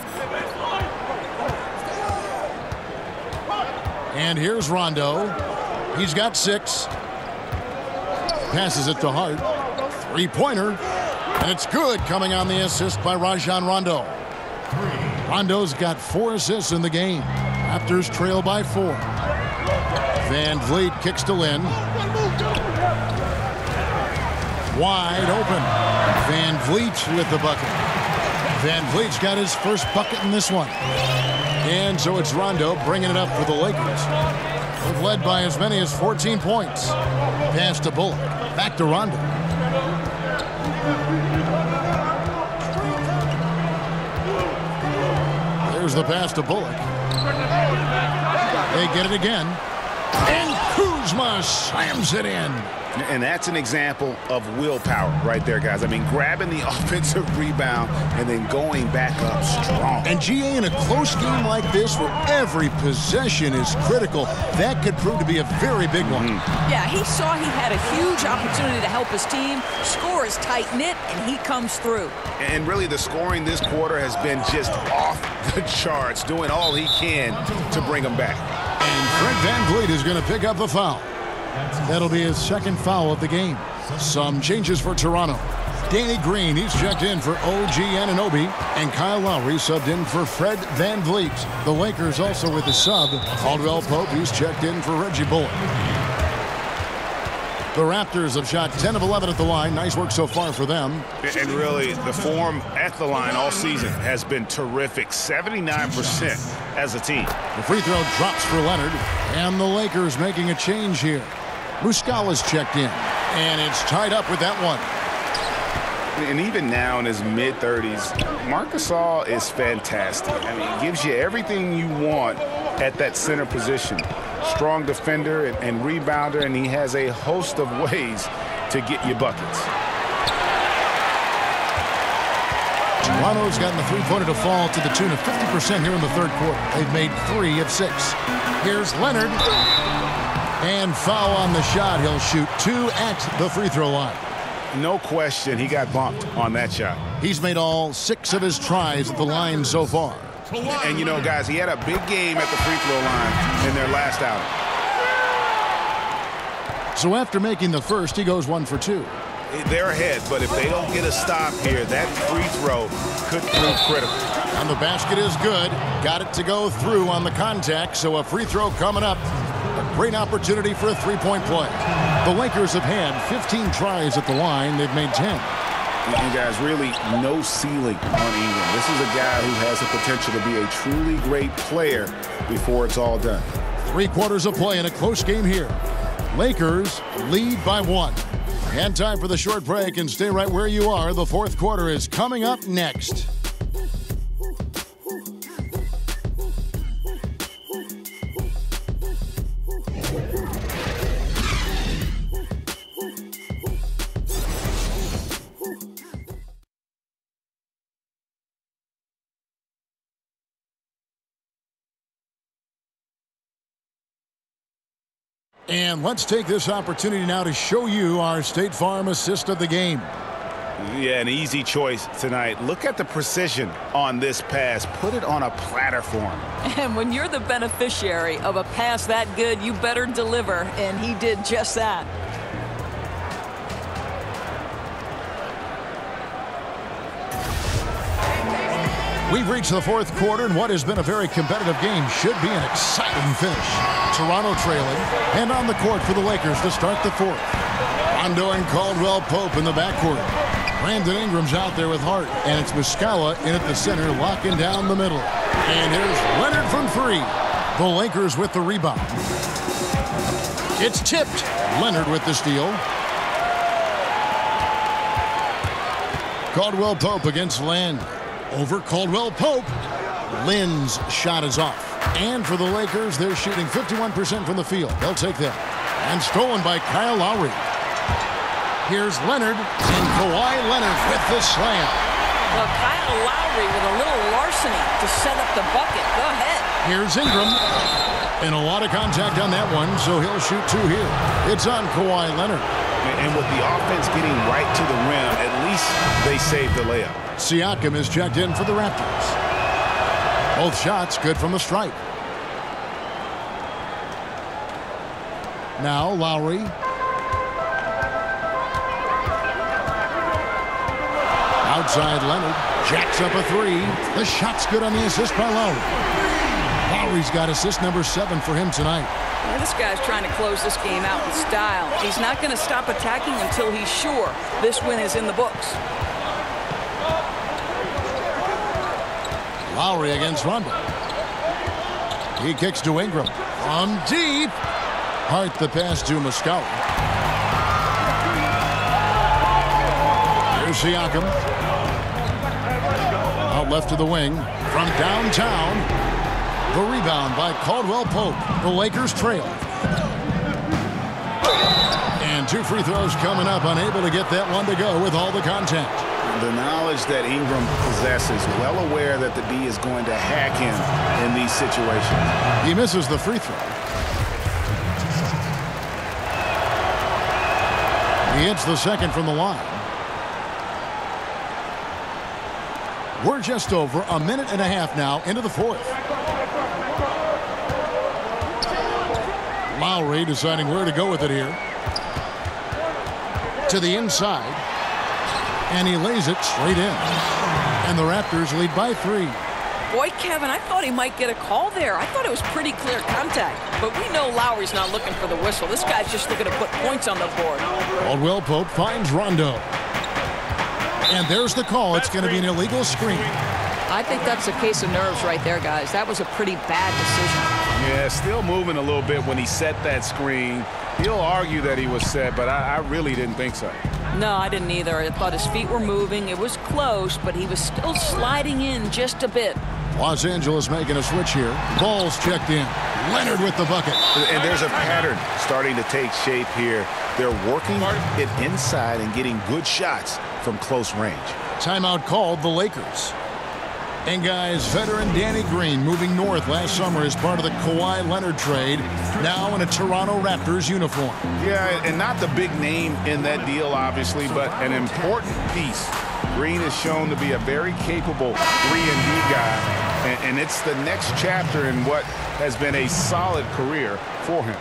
And here's Rondo. He's got 6. Passes it to Hart. Three-pointer. And it's good, coming on the assist by Rajon Rondo. Rondo's got 4 assists in the game. Raptors trail by 4. Van Vliet kicks to Lin. Wide open. Van Vliet with the bucket. Van Vliet's got his first bucket in this one. And so it's Rondo bringing it up for the Lakers. They've led by as many as 14 points. Pass to Bullock. Back to Rondo. There's the pass to Bullock. They get it again. And Kuzma slams it in. And that's an example of willpower right there, guys. I mean, grabbing the offensive rebound and then going back up strong. And GA, in a close game like this where every possession is critical, that could prove to be a very big one. Yeah, he saw he had a huge opportunity to help his team. Score is tight-knit, and he comes through. And really, the scoring this quarter has been just off the charts, doing all he can to bring them back. And Fred VanVleet is going to pick up the foul. That'll be his second foul of the game. Some changes for Toronto. Danny Green, he's checked in for OG Anunoby, and Kyle Lowry subbed in for Fred VanVleet. The Lakers also with the sub. Caldwell-Pope, he's checked in for Reggie Bullock. The Raptors have shot 10 of 11 at the line. Nice work so far for them. And really, the form at the line all season has been terrific. 79% as a team. The free throw drops for Leonard, and the Lakers making a change here. Muscala's checked in, and it's tied up with that one. And even now in his mid-30s, Marc Gasol is fantastic. I mean, he gives you everything you want at that center position. strong defender and rebounder, and he has a host of ways to get you buckets. Toronto's gotten the three-pointer to fall to the tune of 50% here in the third quarter. They've made 3 of 6. Here's Leonard. And foul on the shot. He'll shoot 2 at the free throw line. No question, he got bumped on that shot. He's made all 6 of his tries at the line so far. And, you know, guys, he had a big game at the free throw line in their last outing. So after making the first, he goes 1 for 2. They're ahead, but if they don't get a stop here, that free throw could prove critical. And the basket is good. Got it to go through on the contact, so a free throw coming up. A great opportunity for a three-point play. The Lakers have had 15 tries at the line. They've made 10. And guys, really no ceiling on Ingram. This is a guy who has the potential to be a truly great player before it's all done. 3 quarters of play in a close game here. Lakers lead by 1. And time for the short break, and stay right where you are. The fourth quarter is coming up next. And let's take this opportunity now to show you our State Farm assist of the game. Yeah, an easy choice tonight. Look at the precision on this pass. Put it on a platter for him. And when you're the beneficiary of a pass that good, you better deliver, and he did just that. We've reached the fourth quarter, and what has been a very competitive game should be an exciting finish. Toronto trailing, and on the court for the Lakers to start the fourth. Rondo and Caldwell-Pope in the backcourt. Brandon Ingram's out there with Hart, and it's Muscala in at the center, locking down the middle. And here's Leonard from 3. The Lakers with the rebound. It's tipped. Leonard with the steal. Caldwell-Pope against Land. Over Caldwell-Pope. Lynn's shot is off. And for the Lakers, they're shooting 51% from the field. They'll take that. And stolen by Kyle Lowry. Here's Leonard, and Kawhi Leonard with the slam. Well, Kyle Lowry with a little larceny to set up the bucket. Go ahead. Here's Ingram. And a lot of contact on that one, so he'll shoot 2 here. It's on Kawhi Leonard. And with the offense getting right to the rim, at least they saved the layup. Siakam is checked in for the Raptors. Both shots good from the stripe. Now Lowry. Outside Leonard. Jacks up a 3. The shot's good on the assist by Lowry. Lowry's got assist number 7 for him tonight. Well, this guy's trying to close this game out in style. He's not going to stop attacking until he's sure this win is in the books. Lowry against Rondo. He kicks to Ingram. From deep. Hart the pass to Muscala. Here's Siakam. Out left to the wing. From downtown. The rebound by Caldwell-Pope. The Lakers trail. And 2 free throws coming up. Unable to get that one to go with all the contact. The knowledge that Ingram possesses, well aware that the D is going to hack him in these situations. He misses the free throw. He hits the second from the line. We're just over a minute and a half now into the fourth. Lowry deciding where to go with it here. To the inside. And he lays it straight in. And the Raptors lead by 3. Boy, Kevin, I thought he might get a call there. I thought it was pretty clear contact. But we know Lowry's not looking for the whistle. This guy's just looking to put points on the board. Caldwell-Pope finds Rondo. And there's the call. It's going to be an illegal screen. I think that's a case of nerves right there, guys. That was a pretty bad decision. Yeah, still moving a little bit when he set that screen. He'll argue that he was set, but I really didn't think so. No, I didn't either. I thought his feet were moving. It was close, but he was still sliding in just a bit. Los Angeles making a switch here. Ball's checked in. Leonard with the bucket. And there's a pattern starting to take shape here. They're working it inside and getting good shots from close range. Timeout called the Lakers. And guys, veteran Danny Green moving north last summer as part of the Kawhi Leonard trade, now in a Toronto Raptors uniform. Yeah, and not the big name in that deal, obviously, but an important piece. Green is shown to be a very capable 3-and-D guy, and it's the next chapter in what has been a solid career for him.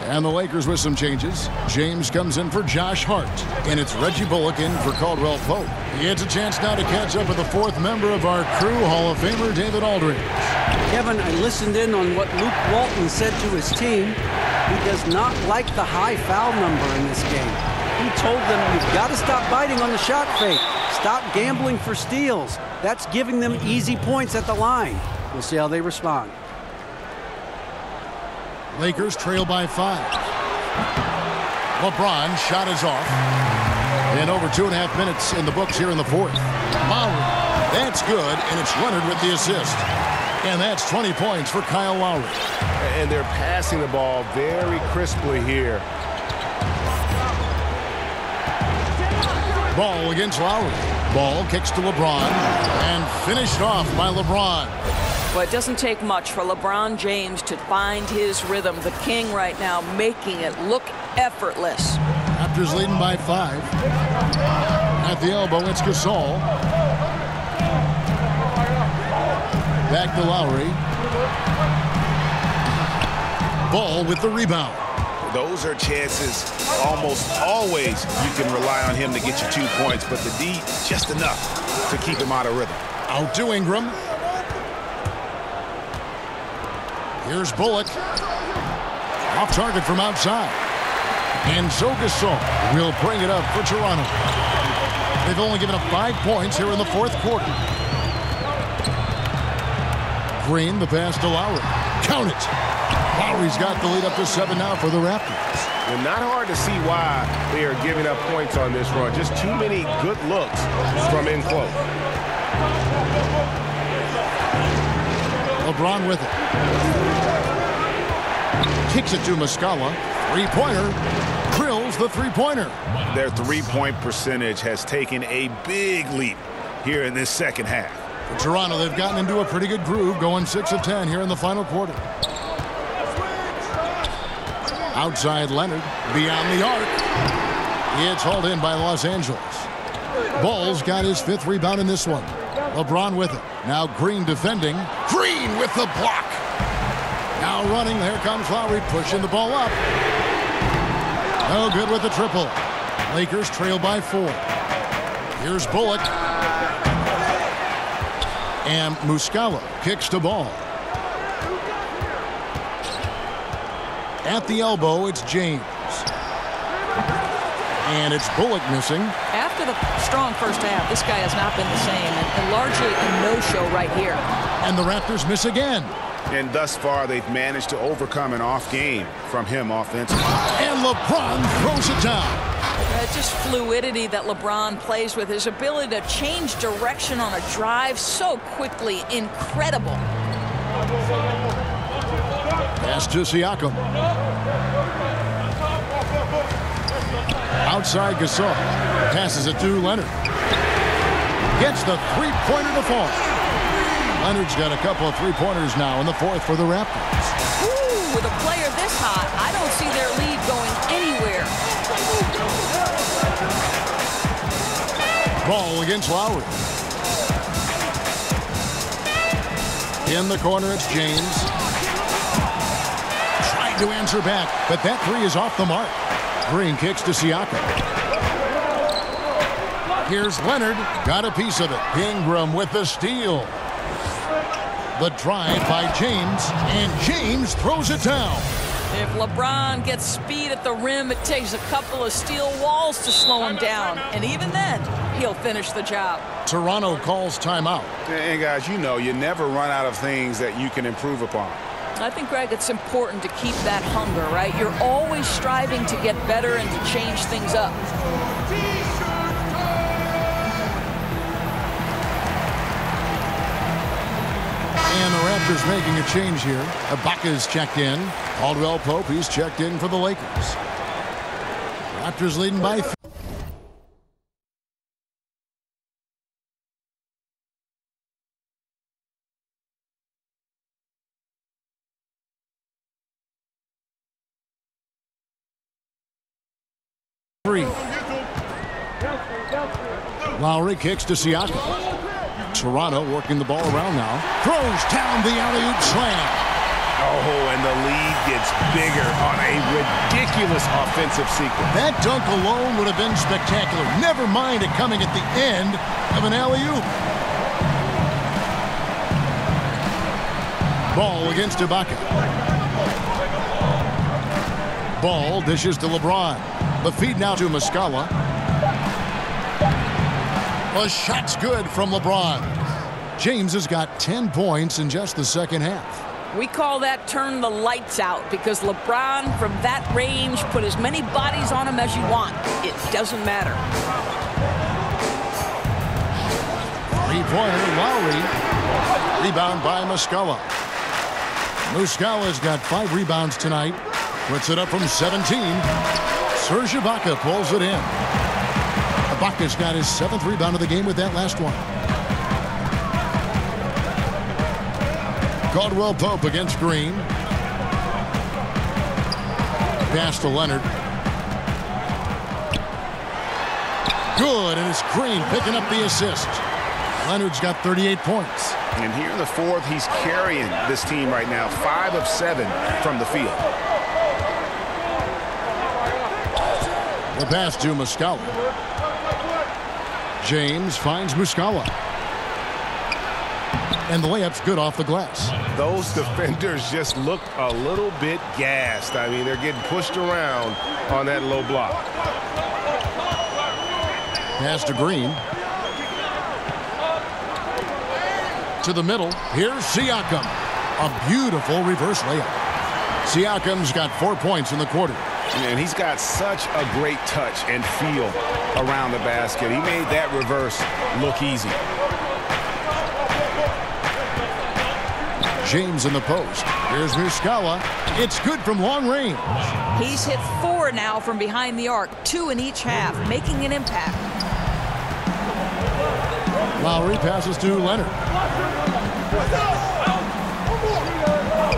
And the Lakers with some changes. James comes in for Josh Hart, and it's Reggie Bullock in for Caldwell-Pope. He gets a chance now to catch up with the fourth member of our crew, Hall of Famer David Aldridge. Kevin, I listened in on what Luke Walton said to his team. He does not like the high foul number in this game. He told them, you've got to stop biting on the shot fake. Stop gambling for steals. That's giving them easy points at the line. We'll see how they respond. Lakers trail by 5. LeBron shot is off. And over 2.5 minutes in the books here in the fourth. Lowry, that's good, and it's Leonard with the assist. And that's 20 points for Kyle Lowry. And they're passing the ball very crisply here. Ball against Lowry. Ball kicks to LeBron and finished off by LeBron. Well, it doesn't take much for LeBron James to find his rhythm. The king right now making it look effortless. Raptors leading by 5. At the elbow, it's Gasol. Back to Lowry. Ball with the rebound. Those are chances almost always you can rely on him to get you 2 points, but the D just enough to keep him out of rhythm. Out to Ingram. Here's Bullock. Off target from outside. And so Gasol will bring it up for Toronto. They've only given up 5 points here in the fourth quarter. Green, the pass to Lowry. Count it. Lowry's got the lead up to 7 now for the Raptors. Well, not hard to see why they are giving up points on this run. Just too many good looks from in close. LeBron with it. Kicks it to Muscala. Three-pointer. Drills the three-pointer. Their three-point percentage has taken a big leap here in this second half. For Toronto, they've gotten into a pretty good groove, going 6 of 10 here in the final quarter. Outside Leonard, beyond the arc. It's hauled in by Los Angeles. Ball's got his 5th rebound in this one. LeBron with it. Now Green defending. Green with the block. Now running. Here comes Lowry pushing the ball up. No good with the triple. Lakers trail by 4. Here's Bullock. And Muscala kicks the ball. At the elbow, it's James. And it's Bullock missing. After the strong first half, this guy has not been the same, and largely a no-show right here. And the Raptors miss again. And thus far, they've managed to overcome an off game from him offensively. And LeBron throws it down. Just fluidity that LeBron plays with. His ability to change direction on a drive so quickly. Incredible. Pass to Siakam. Outside Gasol. Passes it to Leonard. Gets the three-pointer to fall. Leonard's got a couple of three-pointers now in the fourth for the Raptors. Ooh, with a player this hot, I don't see their lead going anywhere. Ball against Lowry. In the corner, it's James. Trying to answer back, but that three is off the mark. Green kicks to Siakam. Here's Leonard. Got a piece of it. Ingram with the steal. The drive by James, and James throws it down. If LeBron gets speed at the rim, it takes a couple of steel walls to slow him down. And even then, he'll finish the job. Toronto calls timeout. And guys, you know, you never run out of things that you can improve upon. I think, Greg, it's important to keep that hunger, right? You're always striving to get better and to change things up. And the Raptors making a change here. Ibaka's checked in. Caldwell-Pope, he's checked in for the Lakers. Raptors leading by 3. Lowry kicks to Siakam. Toronto working the ball around now. Throws down the alley-oop slam. Oh, and the lead gets bigger on a ridiculous offensive sequence. That dunk alone would have been spectacular. Never mind it coming at the end of an alley-oop. Ball against Ibaka. Ball dishes to LeBron. The feed now to Muscala. The shot's good from LeBron. James has got 10 points in just the second half. We call that turn the lights out because LeBron from that range put as many bodies on him as you want. It doesn't matter. Three-pointer, Lowry. Rebound by Muscala. Muscala's got 5 rebounds tonight. Puts it up from 17. Serge Ibaka pulls it in. Ibaka's got his 7th rebound of the game with that last one. Caldwell-Pope against Green. Pass to Leonard. Good, and it's Green picking up the assist. Leonard's got 38 points. And here in the fourth, he's carrying this team right now. 5 of 7 from the field. The pass to Muscala. James finds Muscala. And the layup's good off the glass. Those defenders just looked a little bit gassed. I mean, they're getting pushed around on that low block. Pass to Green. To the middle. Here's Siakam. A beautiful reverse layup. Siakam's got 4 points in the quarter. And he's got such a great touch and feel around the basket. He made that reverse look easy. James in the post. Here's Muscala. It's good from long range. He's hit 4 now from behind the arc, 2 in each half, making an impact. Lowry passes to Leonard.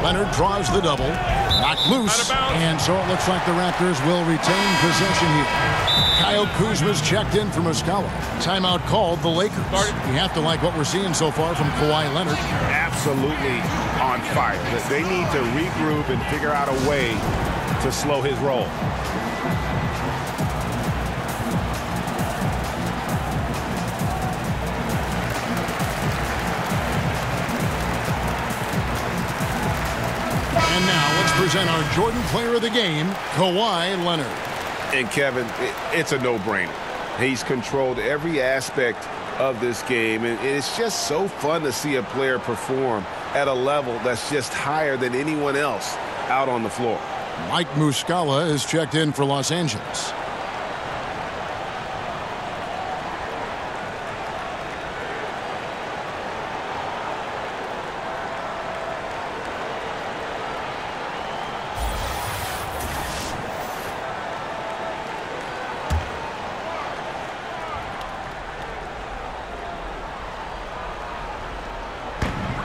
Leonard draws the double. Knocked loose. And so it looks like the Raptors will retain possession here. Kyle Kuzma's checked in for Muscala. Timeout called the Lakers. You have to like what we're seeing so far from Kawhi Leonard. Absolutely on fire. They need to regroup and figure out a way to slow his roll. And now let's present our Jordan Player of the Game, Kawhi Leonard. And Kevin, it's a no-brainer. He's controlled every aspect of this game, and it's just so fun to see a player perform at a level that's just higher than anyone else out on the floor. Mike Muscala is checked in for Los Angeles.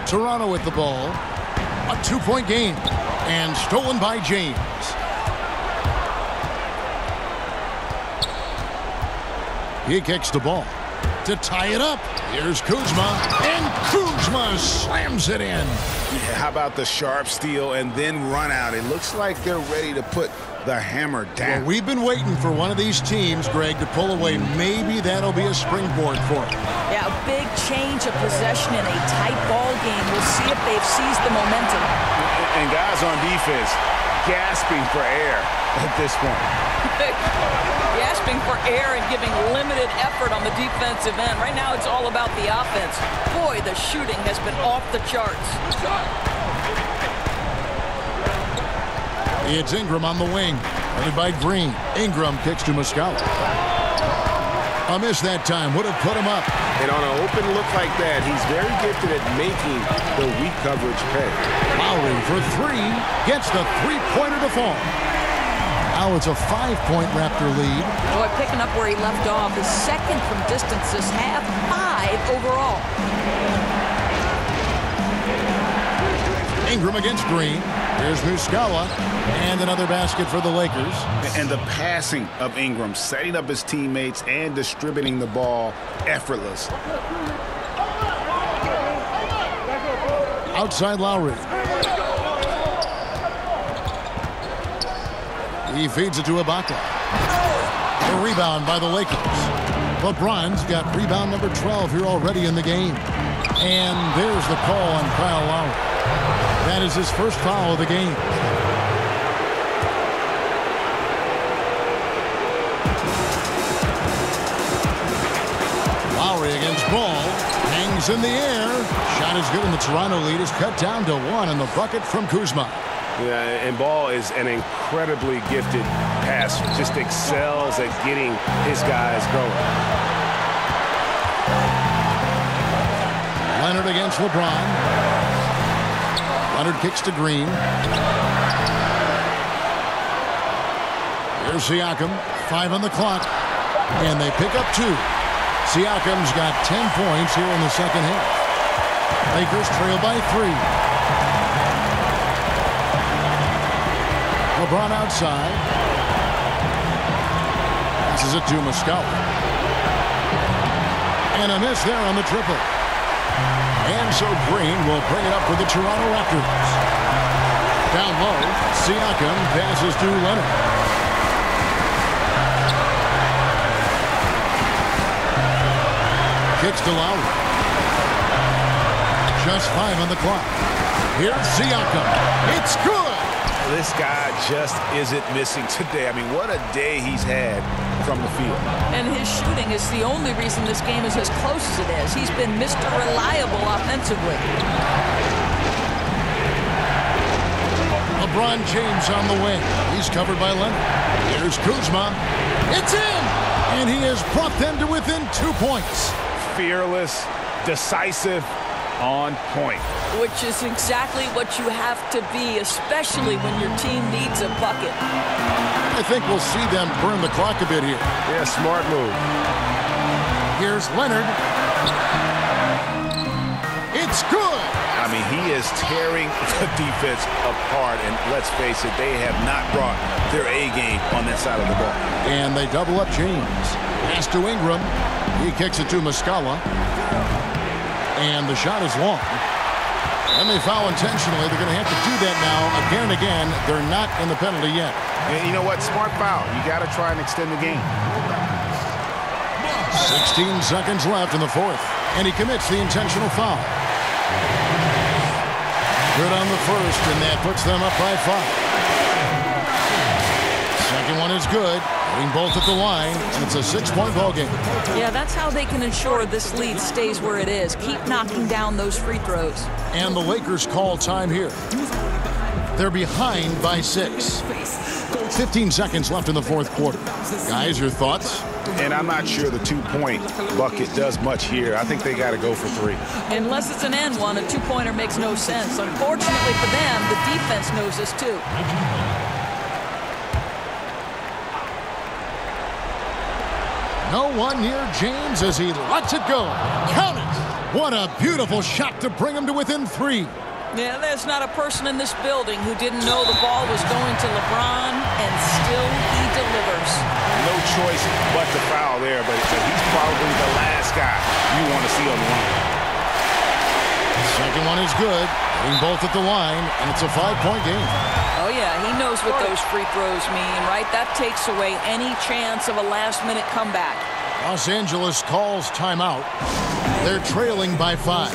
Toronto with the ball. A 2-point game. And stolen by James. He kicks the ball to tie it up. Here's Kuzma. And Kuzma slams it in. Yeah, how about the sharp steal and then run out? It looks like they're ready to put the hammer down. Well, we've been waiting for one of these teams, Greg, to pull away. Maybe that'll be a springboard for it. Yeah, a big change of possession in a tight ball game. We'll see if they've seized the momentum. And guys on defense gasping for air at this point. Gasping for air and giving limited effort on the defensive end. Right now it's all about the offense. Boy, the shooting has been off the charts. It's Ingram on the wing. Headed by Green. Ingram kicks to Muscala. A miss that time would have put him up. And on an open look like that, he's very gifted at making the weak coverage pay. Lowry for three. Gets the three-pointer to fall. Now it's a 5-point Raptor lead. Boy, picking up where he left off. His second from distance this half, 5 overall. Ingram against Green. Here's Muscala. And another basket for the Lakers. And the passing of Ingram, setting up his teammates and distributing the ball, effortless. Outside Lowry. He feeds it to Ibaka. A rebound by the Lakers. LeBron's got rebound number 12 here already in the game. And there's the call on Kyle Lowry. That is his first foul of the game. Lowry against Ball. Hangs in the air. Shot is good, and the Toronto lead is cut down to 1, and the bucket from Kuzma. Yeah, and Ball is an incredibly gifted passer. Just excels at getting his guys going. Leonard against LeBron. Leonard kicks to Green. Here's Siakam. 5 on the clock. And they pick up 2. Siakam's got 10 points here in the second half. Lakers trail by 3. LeBron outside. Passes it to Muscala. And a miss there on the triple. And so Green will bring it up for the Toronto Raptors. Down low, Siakam passes to Leonard. Kicks to Lowry. Just 5 on the clock. Here's Siakam. It's good. This guy just isn't missing today. I mean, what a day he's had from the field. And his shooting is the only reason this game is as close as it is. He's been Mr. Reliable offensively. LeBron James on the wing. He's covered by Leonard. Here's Kuzma. It's in! And he has brought them to within 2 points. Fearless, decisive, on point. Which is exactly what you have to be, especially when your team needs a bucket. I think we'll see them burn the clock a bit here. Yeah, smart move. Here's Leonard. It's good. I mean, he is tearing the defense apart, and let's face it, they have not brought their A game on that side of the ball. And they double up James. Pass to Ingram. He kicks it to Muscala. And the shot is long. And they foul intentionally. They're going to have to do that now again and again. They're not in the penalty yet. And you know what? Smart foul. You got to try and extend the game. 16 seconds left in the fourth. And he commits the intentional foul. Good on the first, and that puts them up by 5. Second one is good. Hitting both at the line, and it's a 6-point ball game. Yeah, that's how they can ensure this lead stays where it is. Keep knocking down those free throws. And the Lakers call time here. They're behind by 6. 15 seconds left in the fourth quarter. Guys, your thoughts? And I'm not sure the 2-point bucket does much here. I think they got to go for 3. Unless it's an end one, a 2-pointer makes no sense. Unfortunately for them, the defense knows this too. No one near James as he lets it go. Count it! What a beautiful shot to bring him to within 3. Yeah, there's not a person in this building who didn't know the ball was going to LeBron, and still he delivers. No choice but to foul there, but he's probably the last guy you want to see on the line. Second one is good. Hitting both at the line, and it's a 5-point game. Oh, yeah, he knows what those free throws mean, right? That takes away any chance of a last-minute comeback. Los Angeles calls timeout. They're trailing by 5.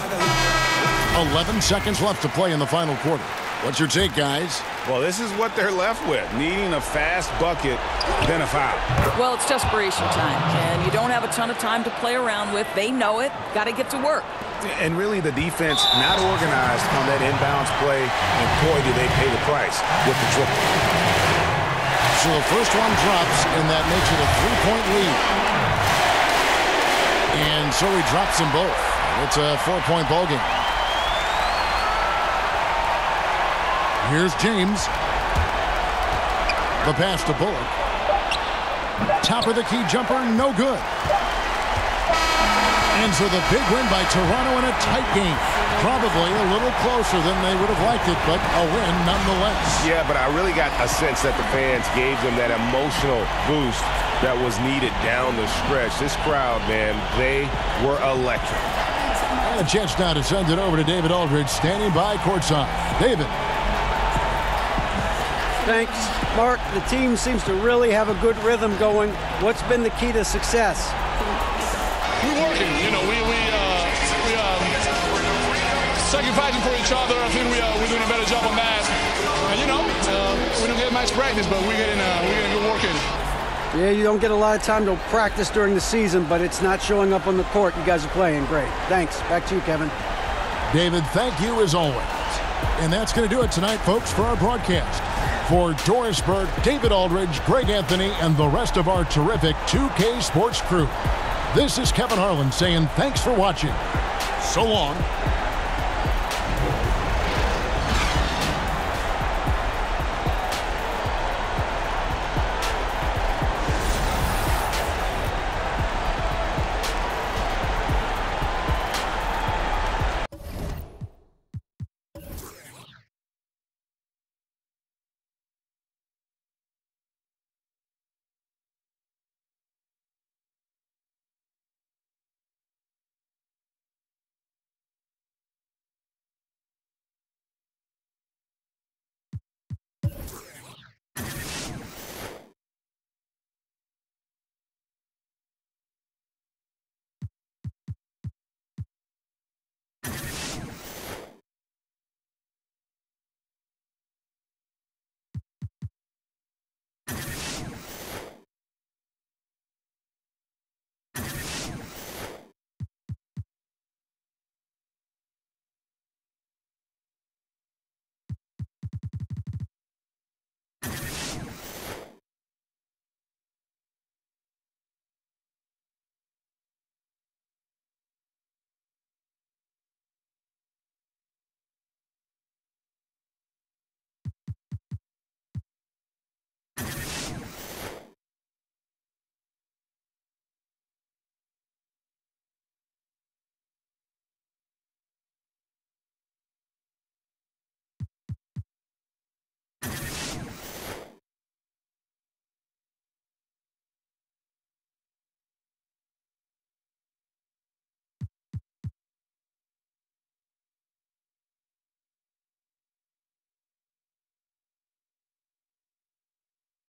11 seconds left to play in the final quarter. What's your take, guys? Well, this is what they're left with, needing a fast bucket, then a foul. Well, it's desperation time, and you don't have a ton of time to play around with. They know it. Got to get to work. And really, the defense not organized on that inbounds play, and boy, do they pay the price with the triple. So the first one drops, and that makes it a 3-point lead. And so he drops them both. It's a 4-point ball game. Here's James. The pass to Bullock. Top of the key jumper, no good. And so the big win by Toronto in a tight game. Probably a little closer than they would have liked it, but a win nonetheless. Yeah, but I really got a sense that the fans gave them that emotional boost that was needed down the stretch. This crowd, man, they were electric. And a chance now to send it over to David Aldridge, standing by courtside. David. Thanks, Mark. The team seems to really have a good rhythm going. What's been the key to success? We're working. You know, we sacrificing for each other. I think we're doing a better job on that. You know, we don't get much practice, but we're getting good work in. Yeah, you don't get a lot of time to practice during the season, but it's not showing up on the court. You guys are playing great. Thanks. Back to you, Kevin. David, thank you as always. And that's going to do it tonight, folks, for our broadcast. For Doris Burke, David Aldridge, Greg Anthony, and the rest of our terrific 2K Sports crew, this is Kevin Harlan saying thanks for watching. So long.